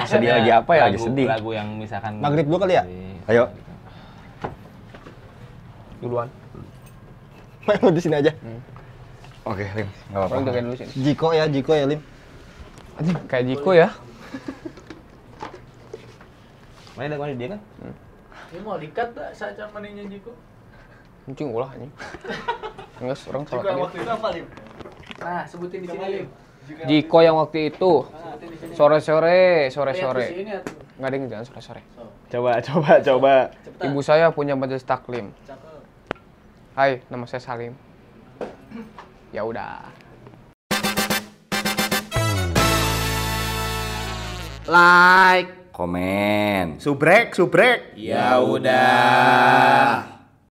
Sedih lagi apa ya? Lagi sedih. Lagu yang misalkan Maghrib dulu kali ya? Ayo. Duluan. Main lu di sini aja. Oke, Lim. Nggak Orang apa-apa. jagain dulu sini. Jiko ya Lim. Anjing, kayak Jiko ya. Mana dia kan? Ini mau dikat tak saat manenya Jiko? Anjing ulah anjing. Enggak, orang salah Jiko yang tadi. waktu itu apa, Lim? Nah, sebutin di sini, Lim. Jiko yang waktu itu Sebutin di sini. sore-sore. Lihat di sini, atuh. Nggak ada yang jangan sore-sore. Coba. Cepetan. Ibu saya punya majelis taklim. Cakep. Hai, nama saya Salim. Ya udah. Komen. Subrek. Ya udah.